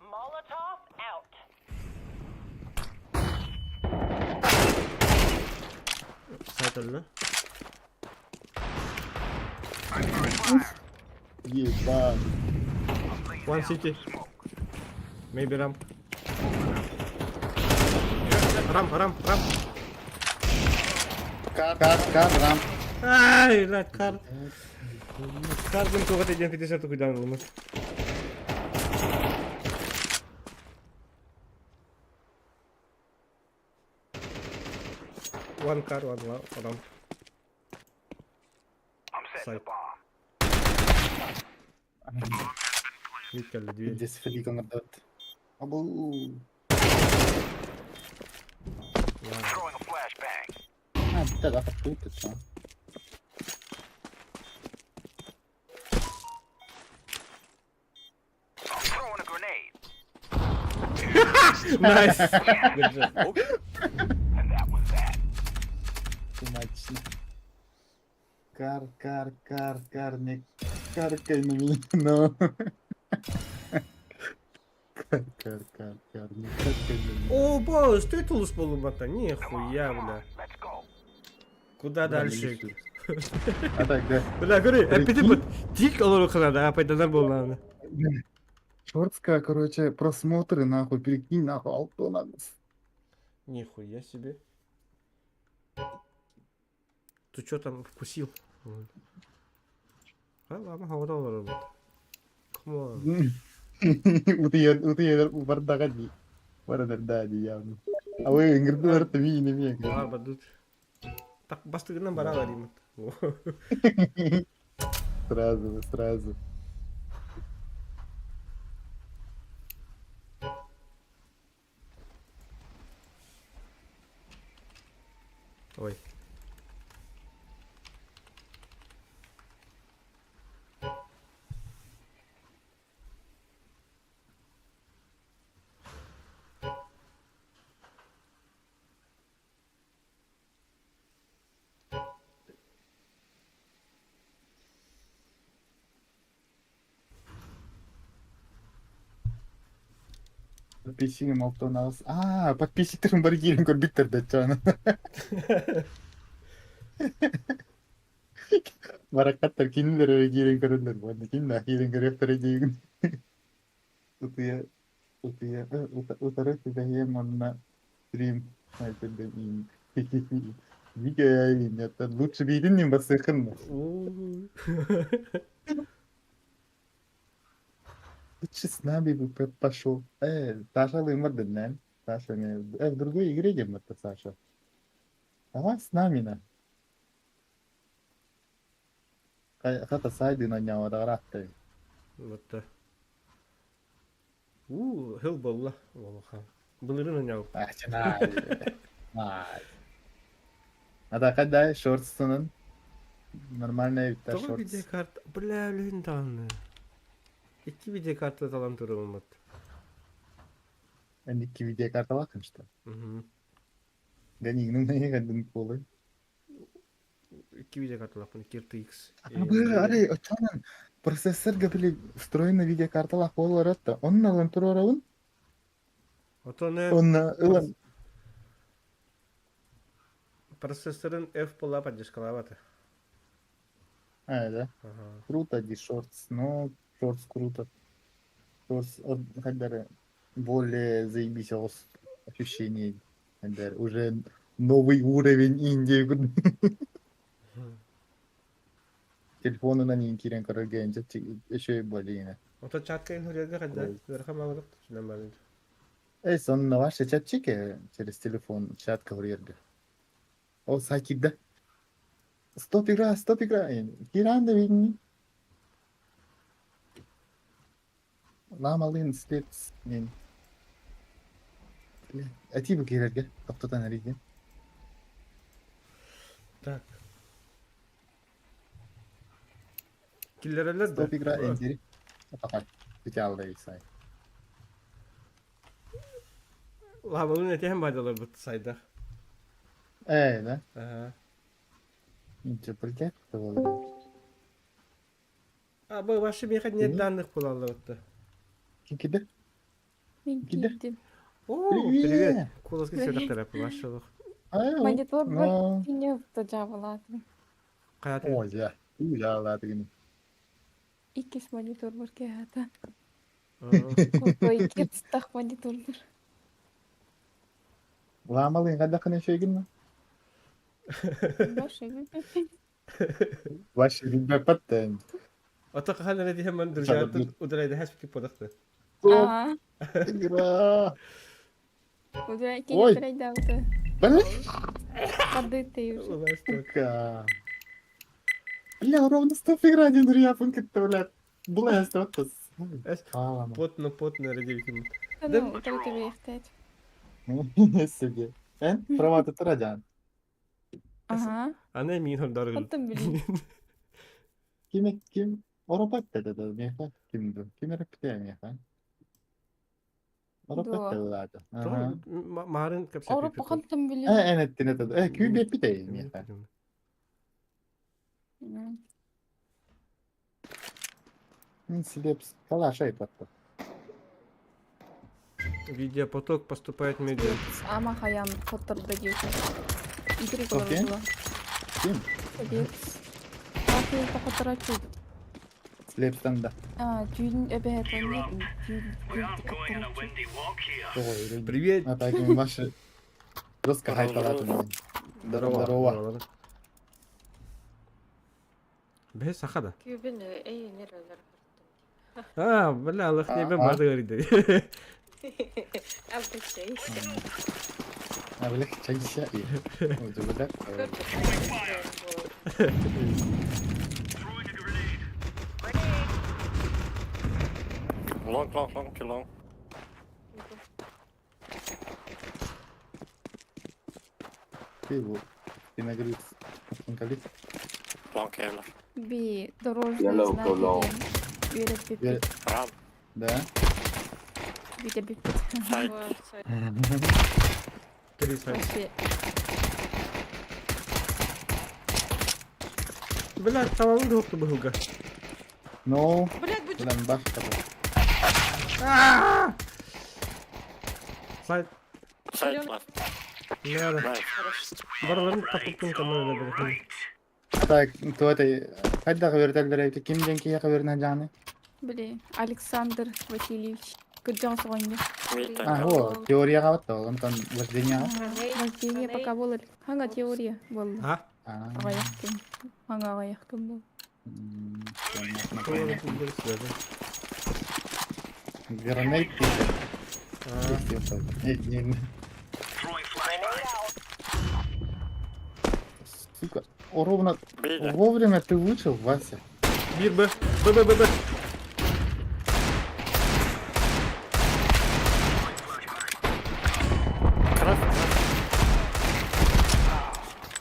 Molotov out. Side öldü. Ебать. One city. Maybe ramp. Ramp. Кар, рам. Ай, рад, кар. Кар дым тугат еден 50 кудан лымыз. One car, one ramp. I'm setting Side. the bomb. Mid geldi diye. Здесь фликом отдает. Абу. Throwing a flashbang. А, да, да, тут ты что? I'm throwing a grenade. Nice. Good job. And that was that. Тумачи. Кар, не каркай на меня, но. Кар, не каркай на меня. О, боже, что это луз полумата? Нихуя, бля. Let's go. Куда дальше? А так, да. Бля, говори, Прикинь. аппетит тик олору ханада, а пайдадан болнаны. Шортская, короче, просмотры, нахуй, перекинь, нахуй, Алтона. Нихуя себе. Ты что там вкусил? А, ладно, хавада олору. Come Утия, бардагани. Барадардади, явно. А вы, ингредиенты, вини, on. мега. Var badut. Так бастыгынан бара баримын. Сразу. Ой. Подписчигим Алтона. А, подписчиктерим бар кийлин көрбүттөр да чана. Баракаттар кинилер кийлин көрүндөр. Банда кинна кийлин көрөптөр дейгин. Утары тебе монна стрим айтып видео это лучше виден не басыхын. Лучше с нами бы пошел. Саша лымырдын, нен. Саша не. В другой игре идем это, Саша. Давай с нами, на. Хата сайды на него рахтай. Вот так. Хил болла. Волоха. Былырын оняу. А когда шортсунун нормальная вита Тоже шортс. видеокарта. Бля, блин, данные. İki video kartı talan durum var. Они ки видео карта лакын что? Hı. Ганигнун не гадын полы. İki video kartı lapın. 2RTX. Аре, очанан процессорга били встроена видео карта лак болор атта. Онна алан турарабын. Ото ne? Онна ылан. Процессорын F пола поддержкалаваты. Да. Ага. Круто, ди шортс, но шортс круто. Шортс, хотя более заебись ощущение. Уже новый уровень Индии. Телефоны на ней кирен караген, еще и более. Ото чаткайын хурьяга хадда. Верхам алып. Шундан балын. Сон на ваши чатчики через телефон чат каврерга. О, сакида. Стоп игра. Киран да видни. Ламалин слепс. А ти bu girerge. Kaptadan araydı. Так. Killerler Stop de. игра эндери. Апакай. Биталды сай. Labalın eti hem baydalar bu sayda. Да. Aha. Ничего прикет. Было. А, bu başı bir net данных bulalım hatta. Кикиде. Гиде. Гиде. О, Привет. привет. Куласки сюда тарапы başladık. Монитор Но. бір пинеп та жабылады. Hayatı. О, я. Я ладно. Иккис монитор бар кehata. Aa, Ото иккис тах монитордор. Lamalıyım. Hadi bakın şey günü. Баша, Başı bir bepatten. Ata kahana ne diyeyim ben Çabuk. duracağım. Udara da hasbi podakta. А, Игра. удара Ой. кини трейда ута. Блин. Подыты уже. Ulan işte. Сука. Бля, ровно 100 игра не дурья, пункт, блядь. Была я статус. Es potno радивки. Ну, это у тебя ихтет. Себе. En prova tutturacaksın. Ага. Ana min har dargın. Оттон билин. Kim? Oropak dedi Miha. Kimdi? Kimi repite Miha? Oropak Duo. dedi zaten. Aha. Marin kapsa Авропа оттон билин. En ettiğine dedi. Kimi repite Miha? Слепс. Калаша и потом. Видеопоток поступает медиа. Ама хаян фотор дадиута. Игры Окей. была. Kim? Дадиус. Афи по фоторачу. Слепстан да. Дюн эбэт онник. Дюн каттарачу. Привет. А так ми ваши. Доска хайпалату. Здорово. بحس أخذها. Kübün iyi nereler بالله الله يخلي بين آه. بعض غريدة. Aldık şey. Abi lek çay şai. Ucu bırak. Long, too long. Bu. Yine gülüyoruz. Kali. Long killer. Би дорожные Yellow, знаки. yellow. Верят Ve пипит. Ram. da. Видя пипит. Side. Три сайт. Вообще. بالله tamam mı yoktu bu hılga? No. Блядь, будь Ulan bak tabi. Сайт. Side left. Ne ara? Right. Baralarını takıttın kamerayla böyle. Так, то это. Хайда хавердалдар айты. Ким денки я хаверна жаны? Блин, Александр Васильевич. Кырджан соғанды. Meet А, and о, теория кават та, онтан вождения. Василия пока болды. Ханга теория болды. Ha? Ағаяқтым. Ханга ағаяқтым болды. Doğru bulduğunu söyledim. Гранейт. Сука, ровно B. вовремя ты вышел, Вася. Bir be. Be.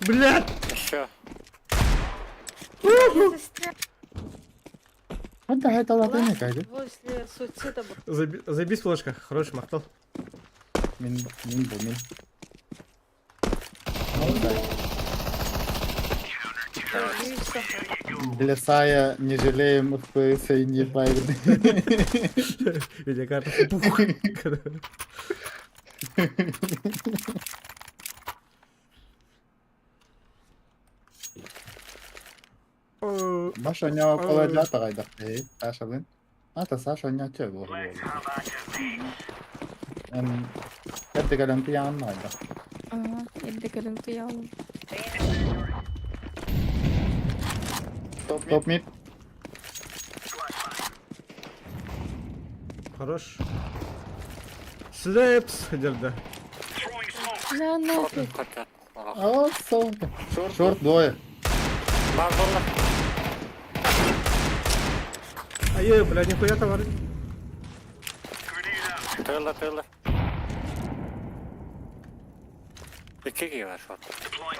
Блядь! Еще. Хада это латыни кайды. возле суицида был. Забей флешка. Хороший махтал. Мин. Для Сая не жалеем FPS и не пайры. Видеокарта. Пух. О, Маша не околоджата кайда. Саша блин. Ата Саша не чё было. Это гарантиян найда. Ага, елді кілімті алым. Топ мид. Хорош. Слэпс. Ходерда. На нафиг. Пока. О, солнце. Шорт двое. Базола. Ай, блядь, нихуя товары. Tilla. İki gibi var şu an.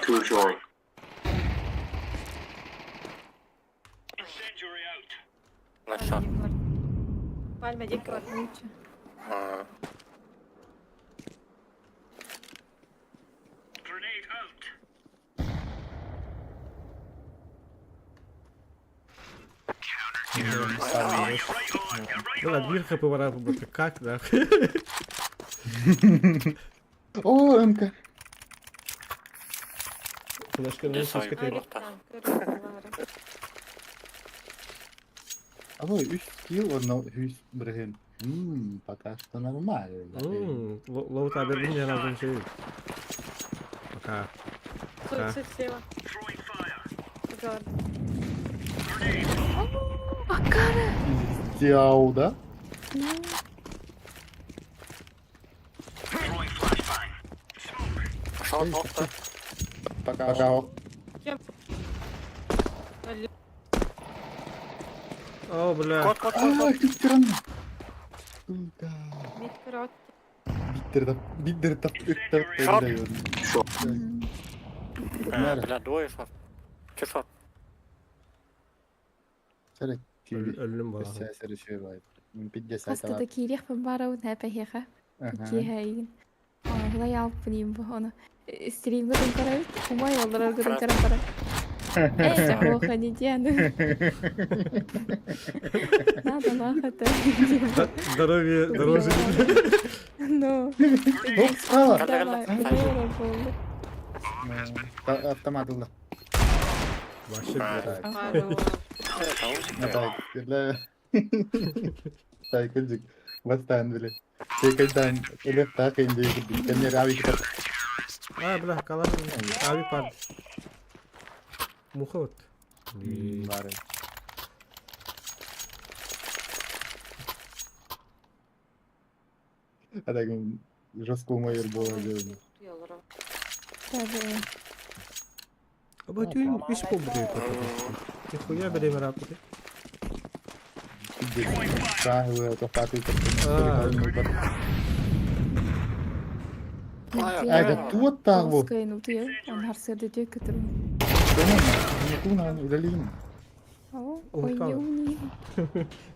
Too short. Left shot. Пальма диква. Лучше. Ha. Блядь, две хп вора. Как, да? О, МК. Флешка на Yes, I флешка. will. Ой, 3 килл, одно хүйс бірген. Пока что нормально. Лоут абердин жана алдым şey. Пока. Суицид слева. Гар. Акара! Сделал, да? Ну, Short orta. Пока. О, бля. Kod. Кіптерін. Сука. микро. Bitter tap. Bля, двое short. Two short. Сәрі. Ölüm bala. Сәрі şey var. 50 Хаста var. да кирих бара вот на пехеха. Кихайын. Ала ялп ним оны. Стримга ден карайт. Умай олар гыдан карап бара. Эй, жахоха не дияны. Надо лахата. Здоровье, дороже. Ну. Оп, справа. Давай, давай, болды. Автомат ұлда. Вообще, бля. Так, герля. Так, күлдік. Бастан біле. Секілдан өліп тақын дейді. Кәне рави кітап. А, бля, калар. Abi pardon. Muha вот. Бары. Адагым жестко майыр болады. Таbii. Аба тюн иш побрый. Нихуя время работает. Сахылы, это фаты. Это тут так вот. Толская, ты, он харсады тек, который. Не ту на удалим. Ой, Unutkan. не умни.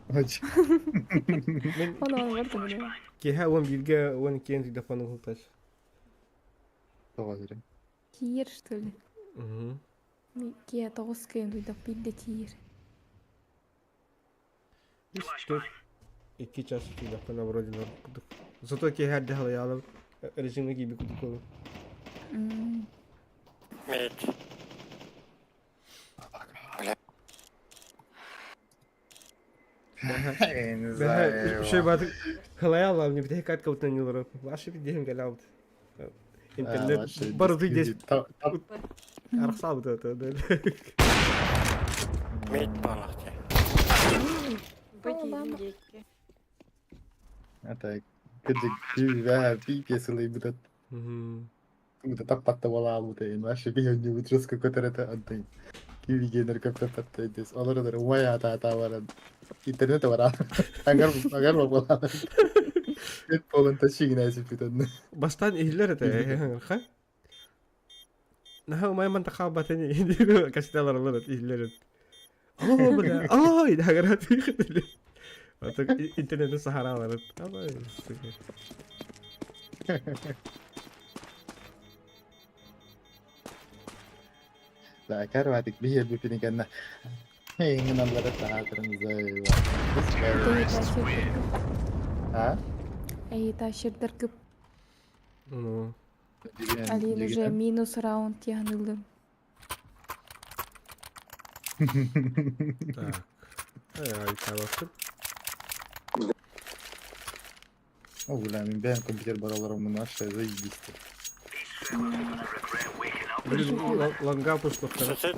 Ач. Он var da böyle. Keha on bilge on kendi defanı hultaş. Тоже. Тир, что ли? Угу. Кия толская, ну да пидде тир. İşte 2 час телефона вроде норм кудuk. Зато keha dehla yalan rejimde gibi kuduk olur. Mid. Не Ben şey batık halaya alalım bir de kat kavuttan yıllar. Başı bir diyeyim gel aldı. İnternet barı duy des. Arıqsa bu da. Mid балахча. Это кыдык пивя пипесылый будет. Это так подтавала вот и наши бегают вот жестко который-то отдай. Киви генер как-то подтайдес. Олар уая ата вара. Интернет вара. Агар бабала. Нет полон тащигна сипитан. Bastan ihler ete. Ha? Nah, umay man takabatnya ini kasih tahu orang ihler. Oh, benar. Oh, ini agar hati. Atau internetnya sahara banget. Apa ya? لا كرواتك بهي بيبني كنا هي هنا بلد تعاترن زي ها Эй, тащир дыркып. Ну, Алин уже минус раунд тягнулым. так. Ай, калашып. О, бля, мен бәрін компьютер бараларым наши заебись. Блин, ланга пусть повторяю. Sit.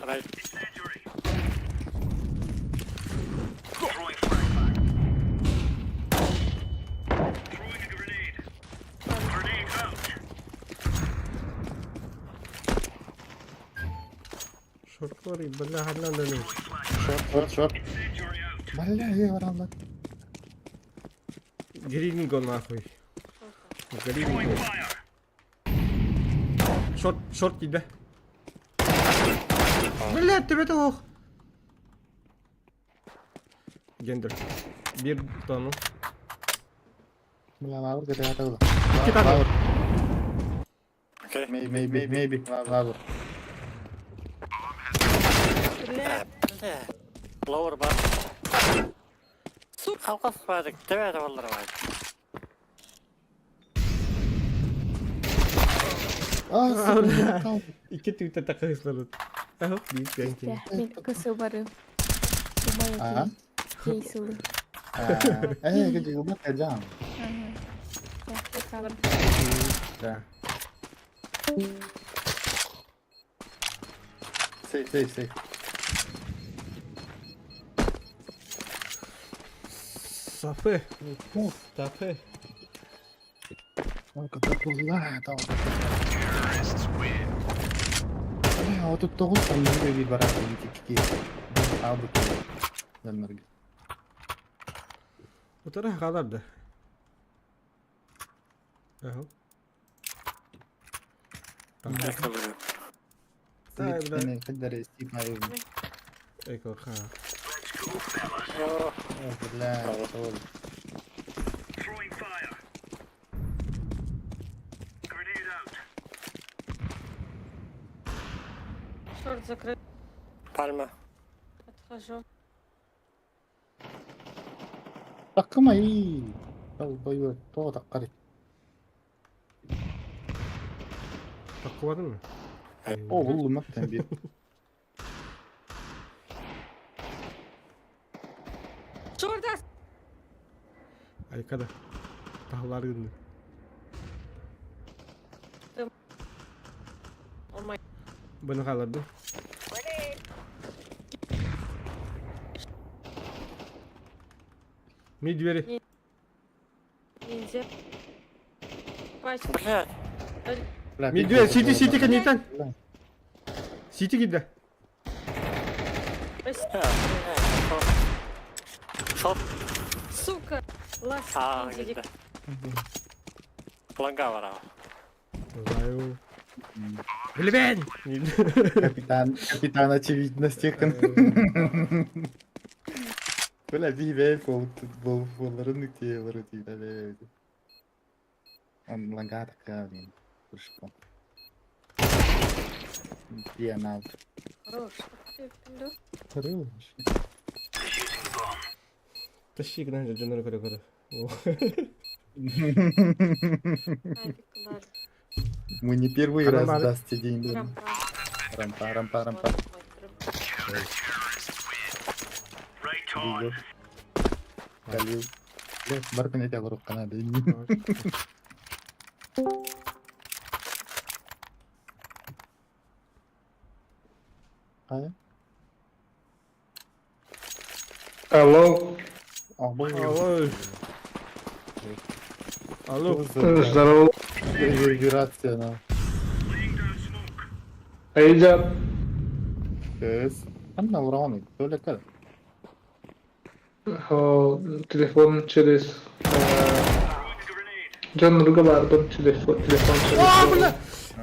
Right. Short var ya, bella halen de ne? Шорт. Бля, я варалар. Грининг он нахуй. Грининг. Short gitti. Millet tepede ok. Gender. Bir tane. Бля, лавр где я тогда. İki tane. Okay. Maybe. Лавр. Lower bar. Alqas vardık. Tevede valları var. İki tweet'e takılışları. Ahop büyük yankı. Я, мен кысы бары. Думаю, Ага. Кей сылы. Кecil banget ya jam. Ya, bakalım. Ya. Save. Safe. Safe. Oh, kebetulan tau. Waktu itu aku selalu di barat di tahu betul. Dan mereka. Bu taraf kadardı. Aha. Ekle vuruyor. Tabii da. Ini kan dari istimewa. Eko ha. Oh, Oh, benar. Betul. Throwing fire. Grenade out. Шорт закрыт. palma. Отхожу. Takım iyi. Tahu tuh tak kari. Takmadın mı? Oh, oğlum bak sen bir. Шорт! Arkada. Tahlar günü. Oh my. Bunu kalırdı. Mid veri. Ниндзя. Пачка. Блядь, Mid veri. City kanyitan. City gitti. Shot. Сука! Лас. Aa Ниндзя. gitti. Langa var abi. Знаю. Блин! Капитан очевидности. Böyle bir ve bolların nüktiye var değil de. Langgar kali. Kurşun. Dia nav. Хорош. Да. Хорош. Тащи к нам же дженеры кore. Нафиг, ладно. Мы не первый раз Канал. дасте деньги. Рампа. Рампа. Right on. Kali. Baru pengen aku rukkan ada ini. Aya. Алло. Oh, boy. Alo. Alo. Здорово. Регенерация, на. Laying down smoke. Айджан. Kes. Kan Nauron itu legal. Телефон через... Throwing a grenade. Can rugalardım telefon через... Aa bu ne?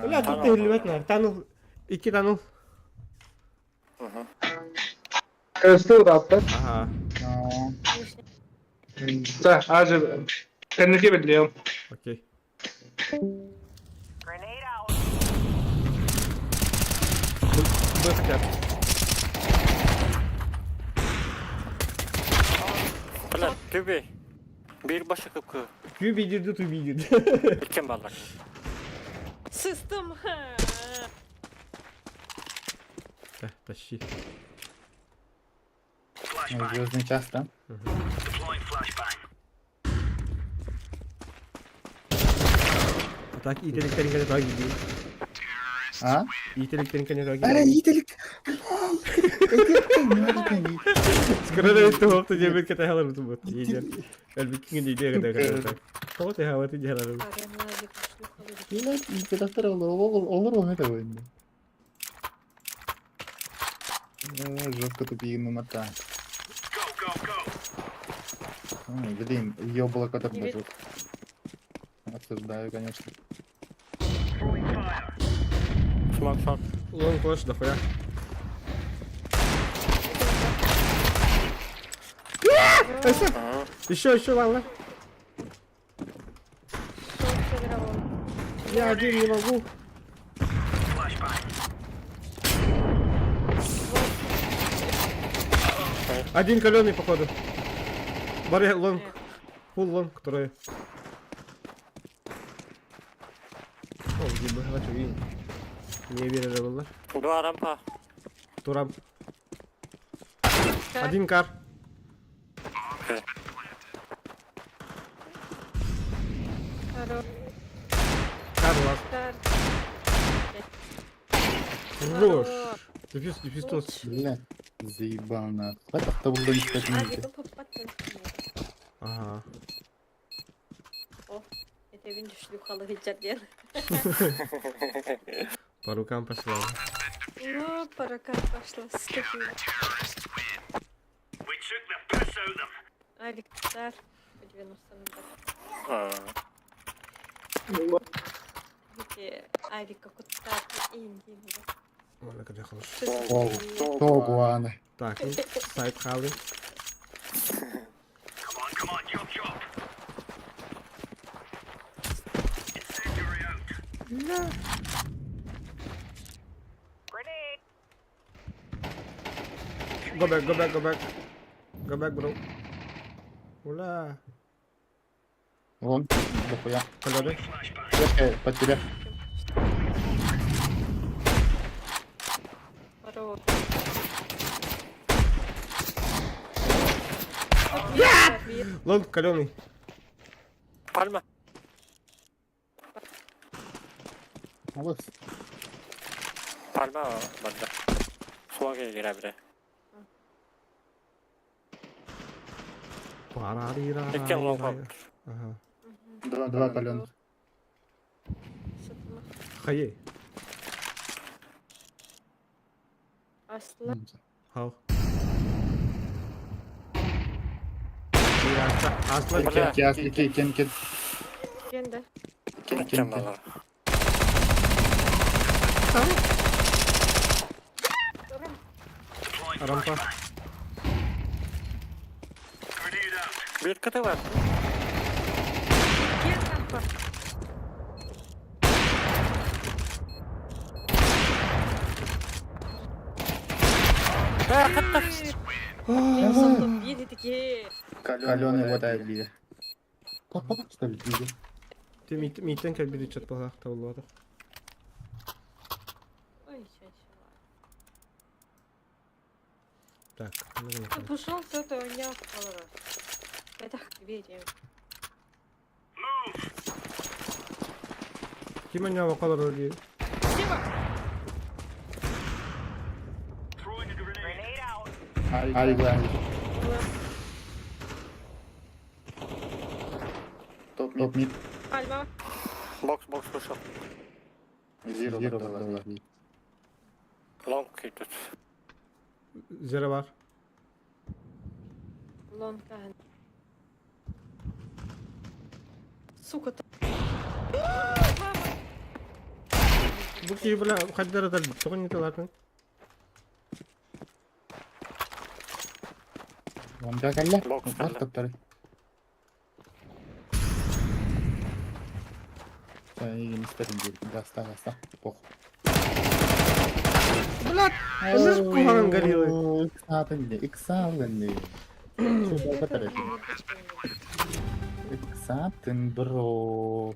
Ulan tut hilmet var. Tanıl. 2 tanıl. Кэстл раптор. Aha. No. Да, ажи. Kendiki biliyorum. Okey. Grenade out. Bırak ya. Блядь, kübi. Bir başı kıpkı. Tüy bildirdi tüy bildirdi. İlken balak. System. Taşı. Звездный час, да? Deploying flashbang. Atak iteliklerin kanı takip ediyor. А? İteliklerin kanı takip Ара, ediyor. ителик! Скоро это хопта дебет ката халар буту бут. Иди. Elbette ki gidiyor kadar kadar. Kau teh hawat di jalan. Gila, ителактар olur mu это oyunda? Жестко тупик на мота. Go. Блин, ее было когда-то Не даже. Осуждаю, конечно. Throwing fire. Smoke shot. Long flash da ya. Еще вон на. Я один не могу. Flashbang. Один каленый походу. Баре лонг. Фул лонг, который. О, где бы хочу видеть. Не верю, было. Dua rampa. Турам. Один кар. Карлос. Кар. Хорош. Дефис тот. Бля, заебал нахуй. Хватит того, не спать А, не Вика попадает. Ага. Это видишь, шлюхала Ричардер. По рукам пошла. Ну, парака пошла с таким. We took the piss out of them. Алик, дар. По 90 А, Видите, Алик как вот так, Индии. Вона каже хорош. Тогуана. Так, ну, сайт хали. Come on, chop, chop. Incendiary out. Grenade. Go back, go back, go back. Go back, bro. Ула. Вон, дохуя. Колоды. Под тебя. Здорово. Лонг каленый. пальма. Молодец. Пальма банда. Суаге girebilir. Парарира. İki long var. Ага. Два каленых. Хае. Aslı. Хау. Aslan Бля, Кен. Kendi. Kim var? рампа. Grenade out. Bir kıtı var. Gel kanka. Biri таки. Каленый вода били. Папа, что ли, били? Ты митен как бери чат палах тавлады. Ой, сейчас. Так, Ты пошел, кто-то у меня вколора. Это верим. Киманя вакалар ди. Throwing a grenade. Grenade out. Айгла. Топ мид. Альма. Box koşu. Зиро var. Long kit. Zero var. Лонка. Сука, ты. Bu ki bula kaddara dal tokon nito latın. Вон как алла. Бокс Вот алла. топтары. Не старым Гаста. Похуй. Блядь, это же кухаран гориллы. Иксалынды. Иксатын, бро.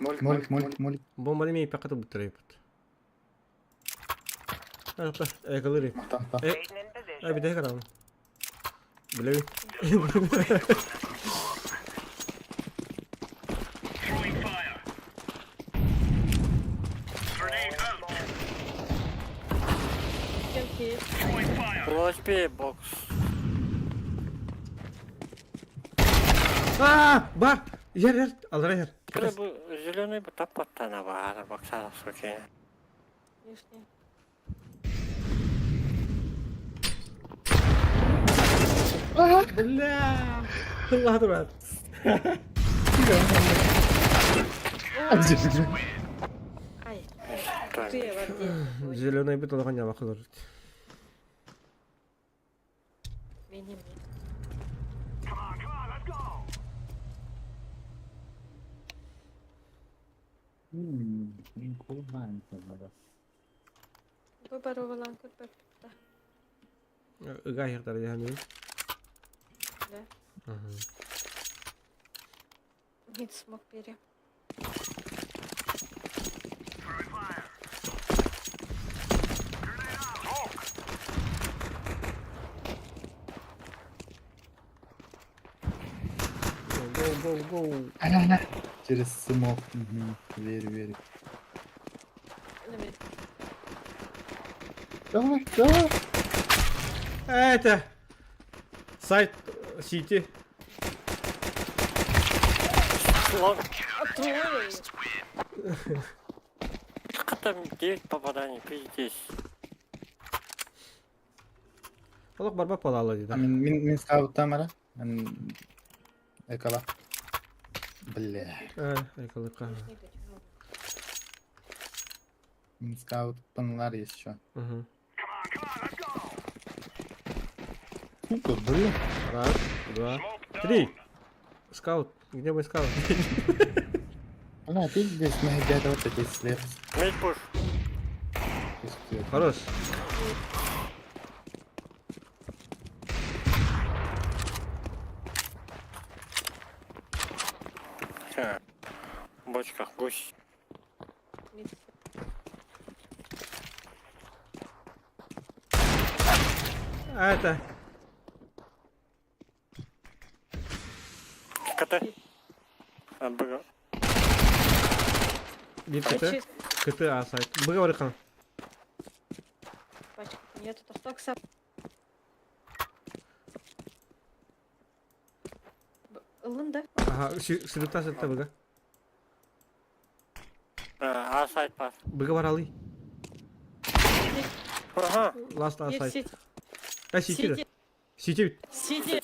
Молик. Бомбали мей пакатı bu tripod. Apa? Kalır. Там. Station in position. Bir de karam. Bile. Throwing fire. Grenade out. Девки. Throwing fire. Flash bir box. Aa, var. Yer. Alır yer. Böyle bu zileni bu tap patana var. Baksana sokayım. Лишний. Бля. Allah dur. Ай. Так. Ты воде. Zelený by to dohodně vakal. Мини. Come on, let's go. Выборова ланка. Gayet dar yani. Да. Ага. Нет, смог пере. Throwing fire. Grenade out. Hawk. Go. go. Через смог. Угу. Верю. Давай. Это. Сайт Сити. Лонг. Трое. Как там 9 попаданий, пиздец. Олық барба полалы дейді. Мен скауттан бара. Мен экала. Бля. Айқалыққа. Мен скауттанлар есть еще. Угу. Сука, блин. Раз, два, три. Скаут. Где мой скаут? Бля, ты здесь мы где-то вот эти след. Мейт пуш. Хорош. Бочка, гусь. А это. КТ. БГ. Бит КТ. КТ А сайт. Б говори хан. Пачка, нету тостокса. Ылын да? Ага, сидута сетте быга. А сайт пас. Быга баралы. Ага. Ласт А Есть сайт. сеть. Сити да. Сити бит. Сети.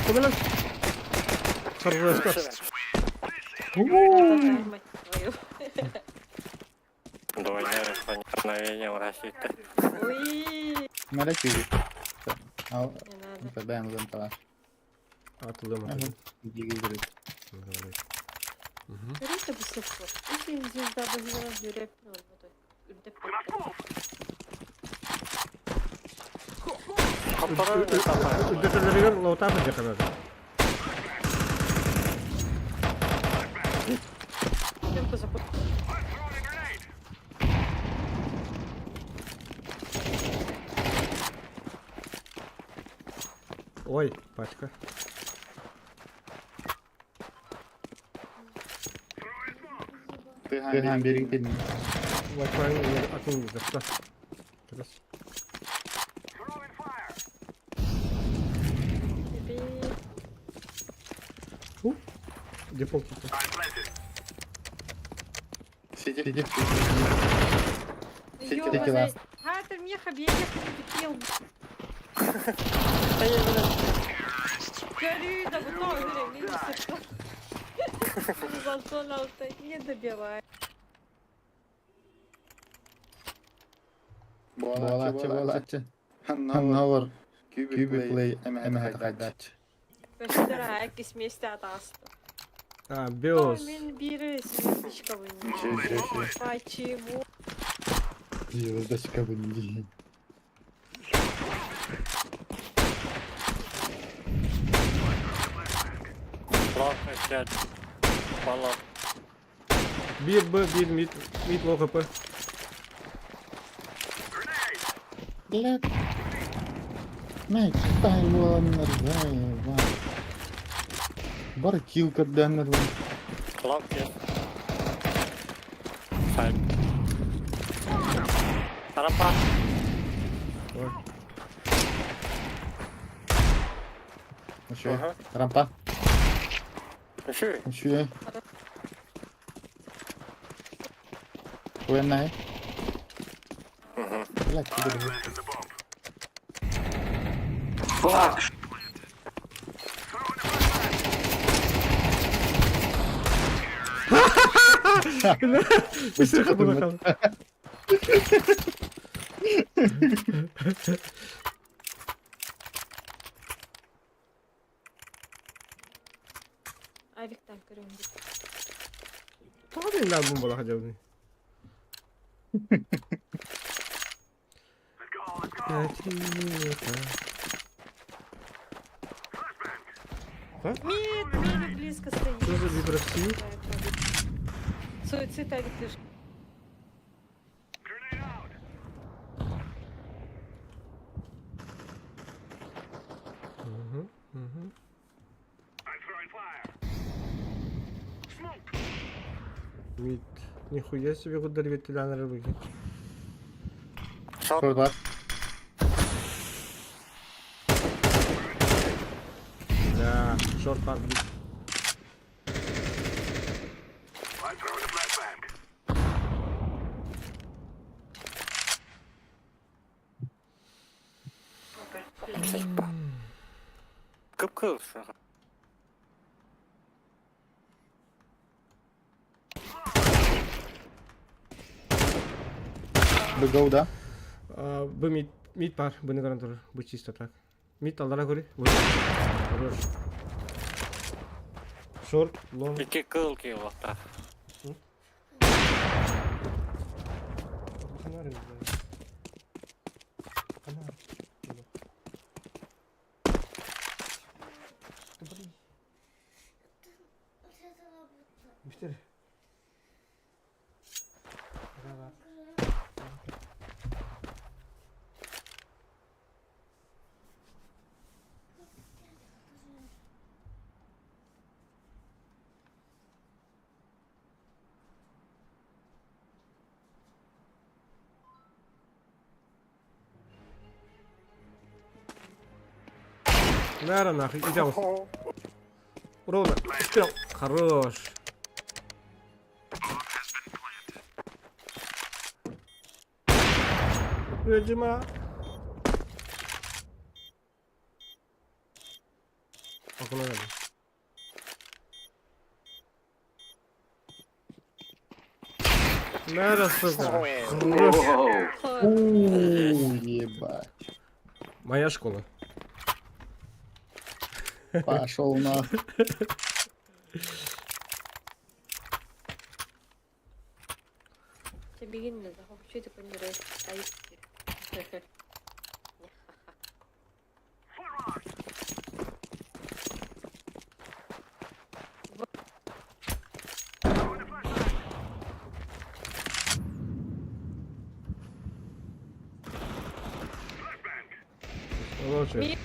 Куда Хорош. Мать твою. Двойное проникновение в России. Ой, Мара киви. Ал, не надо. тогда мы там Атылдым. Ага. Дигилдер. Көрейді бұл сұртты. Үсен звезда бұзыла жүреп. Үрдеп Kaptanı ne kapar? Үдетелерген лаутапы жақанады. Кемпі запут. Ой, пачка. Ты гам берег ты. Wi-Fi атың жақта. Раз. Дефолт. Сиди. Йо, Тільки ласт. Гатер мне хабєє, хотів. Горю, да вот он, говорю, минус. Залтонал-то не добивай. Болачы. Ханновар. Кюби плей эмэ хайдач. Көштіра, әкіс месте атасты. А, Биос. Мен бири звездочка вынесу. Почему? Звездочка вынди. Лонг, опять. Баллон. Bir B, bir mid low HP. Блядь. Мать, тайлон нарзаева. Бар килл когда нарван. Лонг, нет. Сайт. Рампа. Еще. Ага. Рампа. Еще. Еще. Уэнна. Блядь, куда? Быстрее было. Авиктан көрем. Tamam lan bu bala hacavni. Мид близко стоит. Что за вибрации? Суицид авик лишь. Throwing fire. Smoke. Мид. Нихуя себе куда ветеринары выйдет. Short. Short var. Да, шорт пар. I'm throwing a flashbang. Кып-кып. Bir go da. Б мид пар, б не гарантирую. Б чисто так. Мид алдара кори. Хорош. Шорт, лонг. Iki kıl ki vakta. Фонарик, блядь. Фонарик. Блин. Мистер. Наверное, нахуй. Идем. Ровно. Успел. Хорош. Реджима. Около надо. Наверное, сука. Хорош. Ууу, ебать. Моя школа. Пошел на. Тебе не захочу, что такое не рейс. Лучше.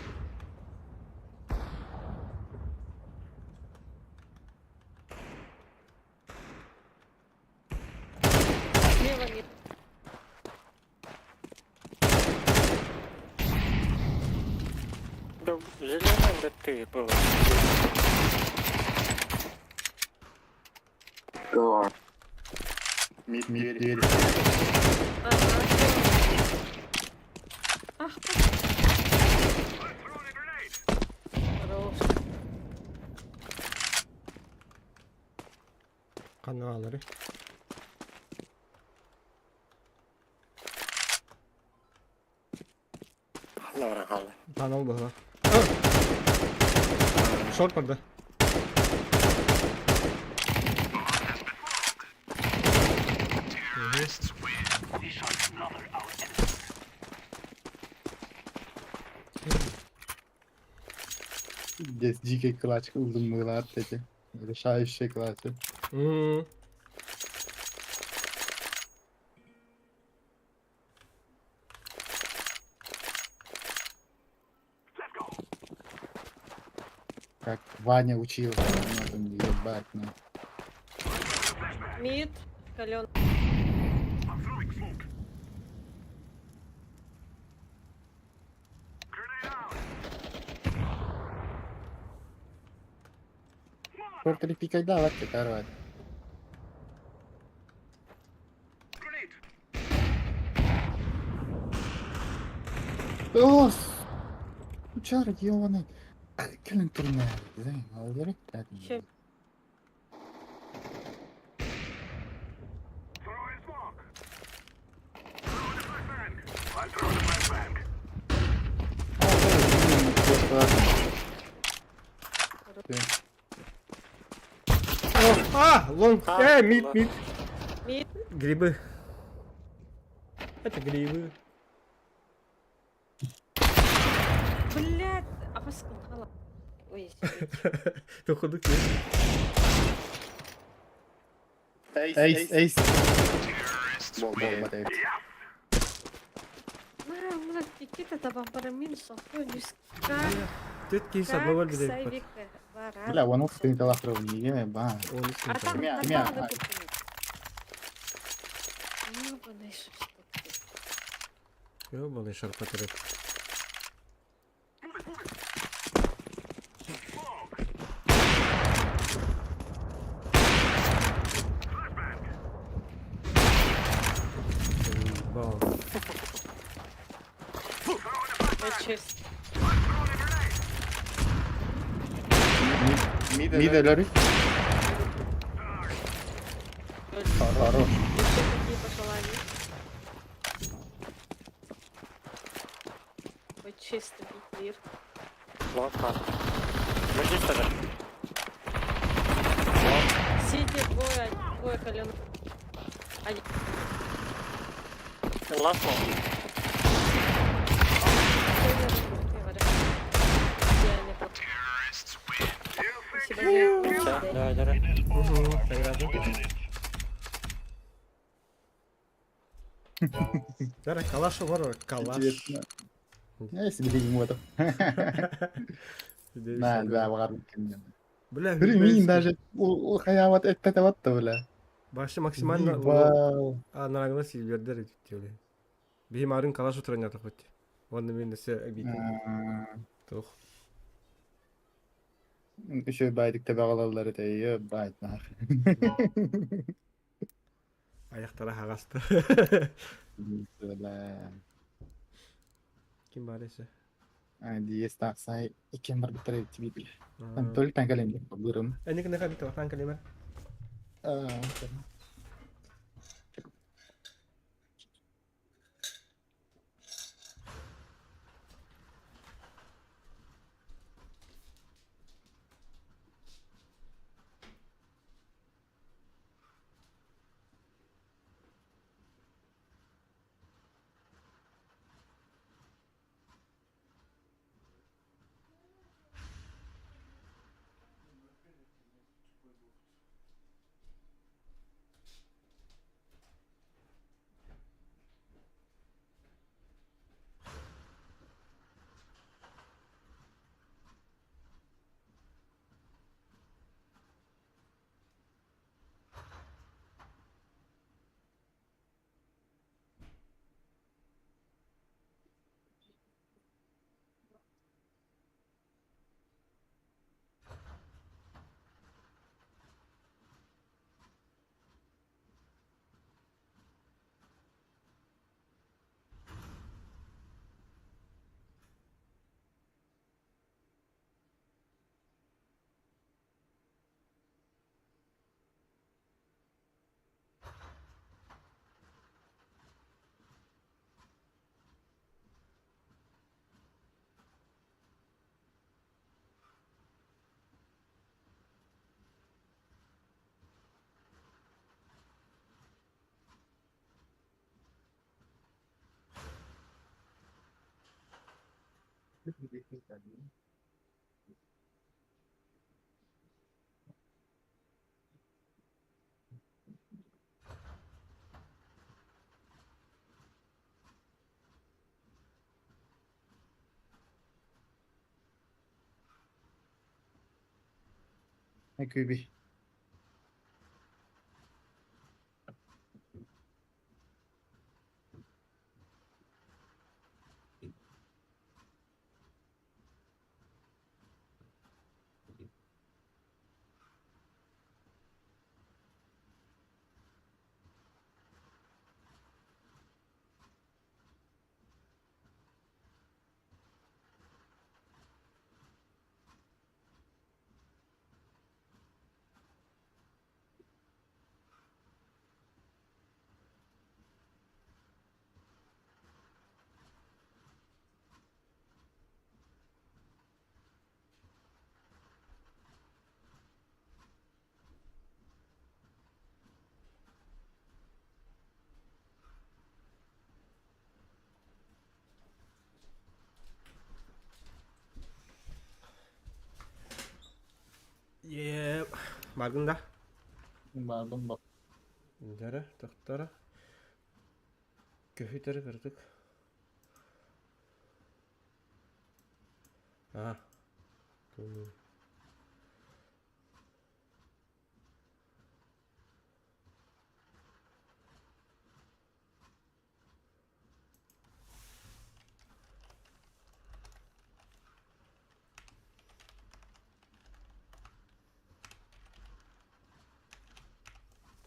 Слева нет. Да зеленым да ты был. Mid diğeri. Ах, Throwing a grenade. хорош. Каналları. Nora halle. Kanal bu. Short burada. He shot another out. Jest dzikie klaczki, uzun lat takie. Böyle şahişe klaçı. Hmm. Let's go. Как Ваня учил. Ну, там, ебать, ну. Мид. Кален. I'm throwing smoke. Grenade out. Portali pikaj davat te karvat. Grenade. Ос! Uçar yovanı. Gelin turna. Zayn, alırık. Şey- Throwing smoke. Throwing a flashbang. I'm throwing a flashbang. Лонг. Мид. Мид. Грибы. Это грибы. Блядь. Апаскин хала. Ой, Походу, Ace. Bol David. блядь, Никита, это бампара минус, охуй, низкая. Ты с одного Как беды. Сайвик Бля, он устын талахров не ба. Он исин Артан, тара. Мя- Артан мя- да купили. Ну, бандай шаштык. Yo, балай шарпа терек. Бал. Я честь. Миделери. Хорош. Еще какие пожелания? Хоть чисто мир. Long cut. Выйди сюда. Сидит двое колен. Один. Last one. Спасибо. Давай, давай. Дара, калаш var, калаш. Интересно. Я себе не это. Да, да, var. Бля, Білмейін даже ол хаяват этпете батты бля. Башы максимально Вау. нарагына силбердер тёле. Бимарын калаш утырanya так хоть. Онда мен се бит. Тох. Үші байдық та бағалалары тәйі байднар. Аяктара хагасты. Бля. Ким бар есе? Диес тақсай екен бір бітірі тібі бля. Там толь тәңкәлен бұрым. Эне кene kan bito tan kalima. Ne kübi. Ye, bargın da. Bardım bak. Dara, tahtara. Köhüteri kırdık. Aha. Tamam.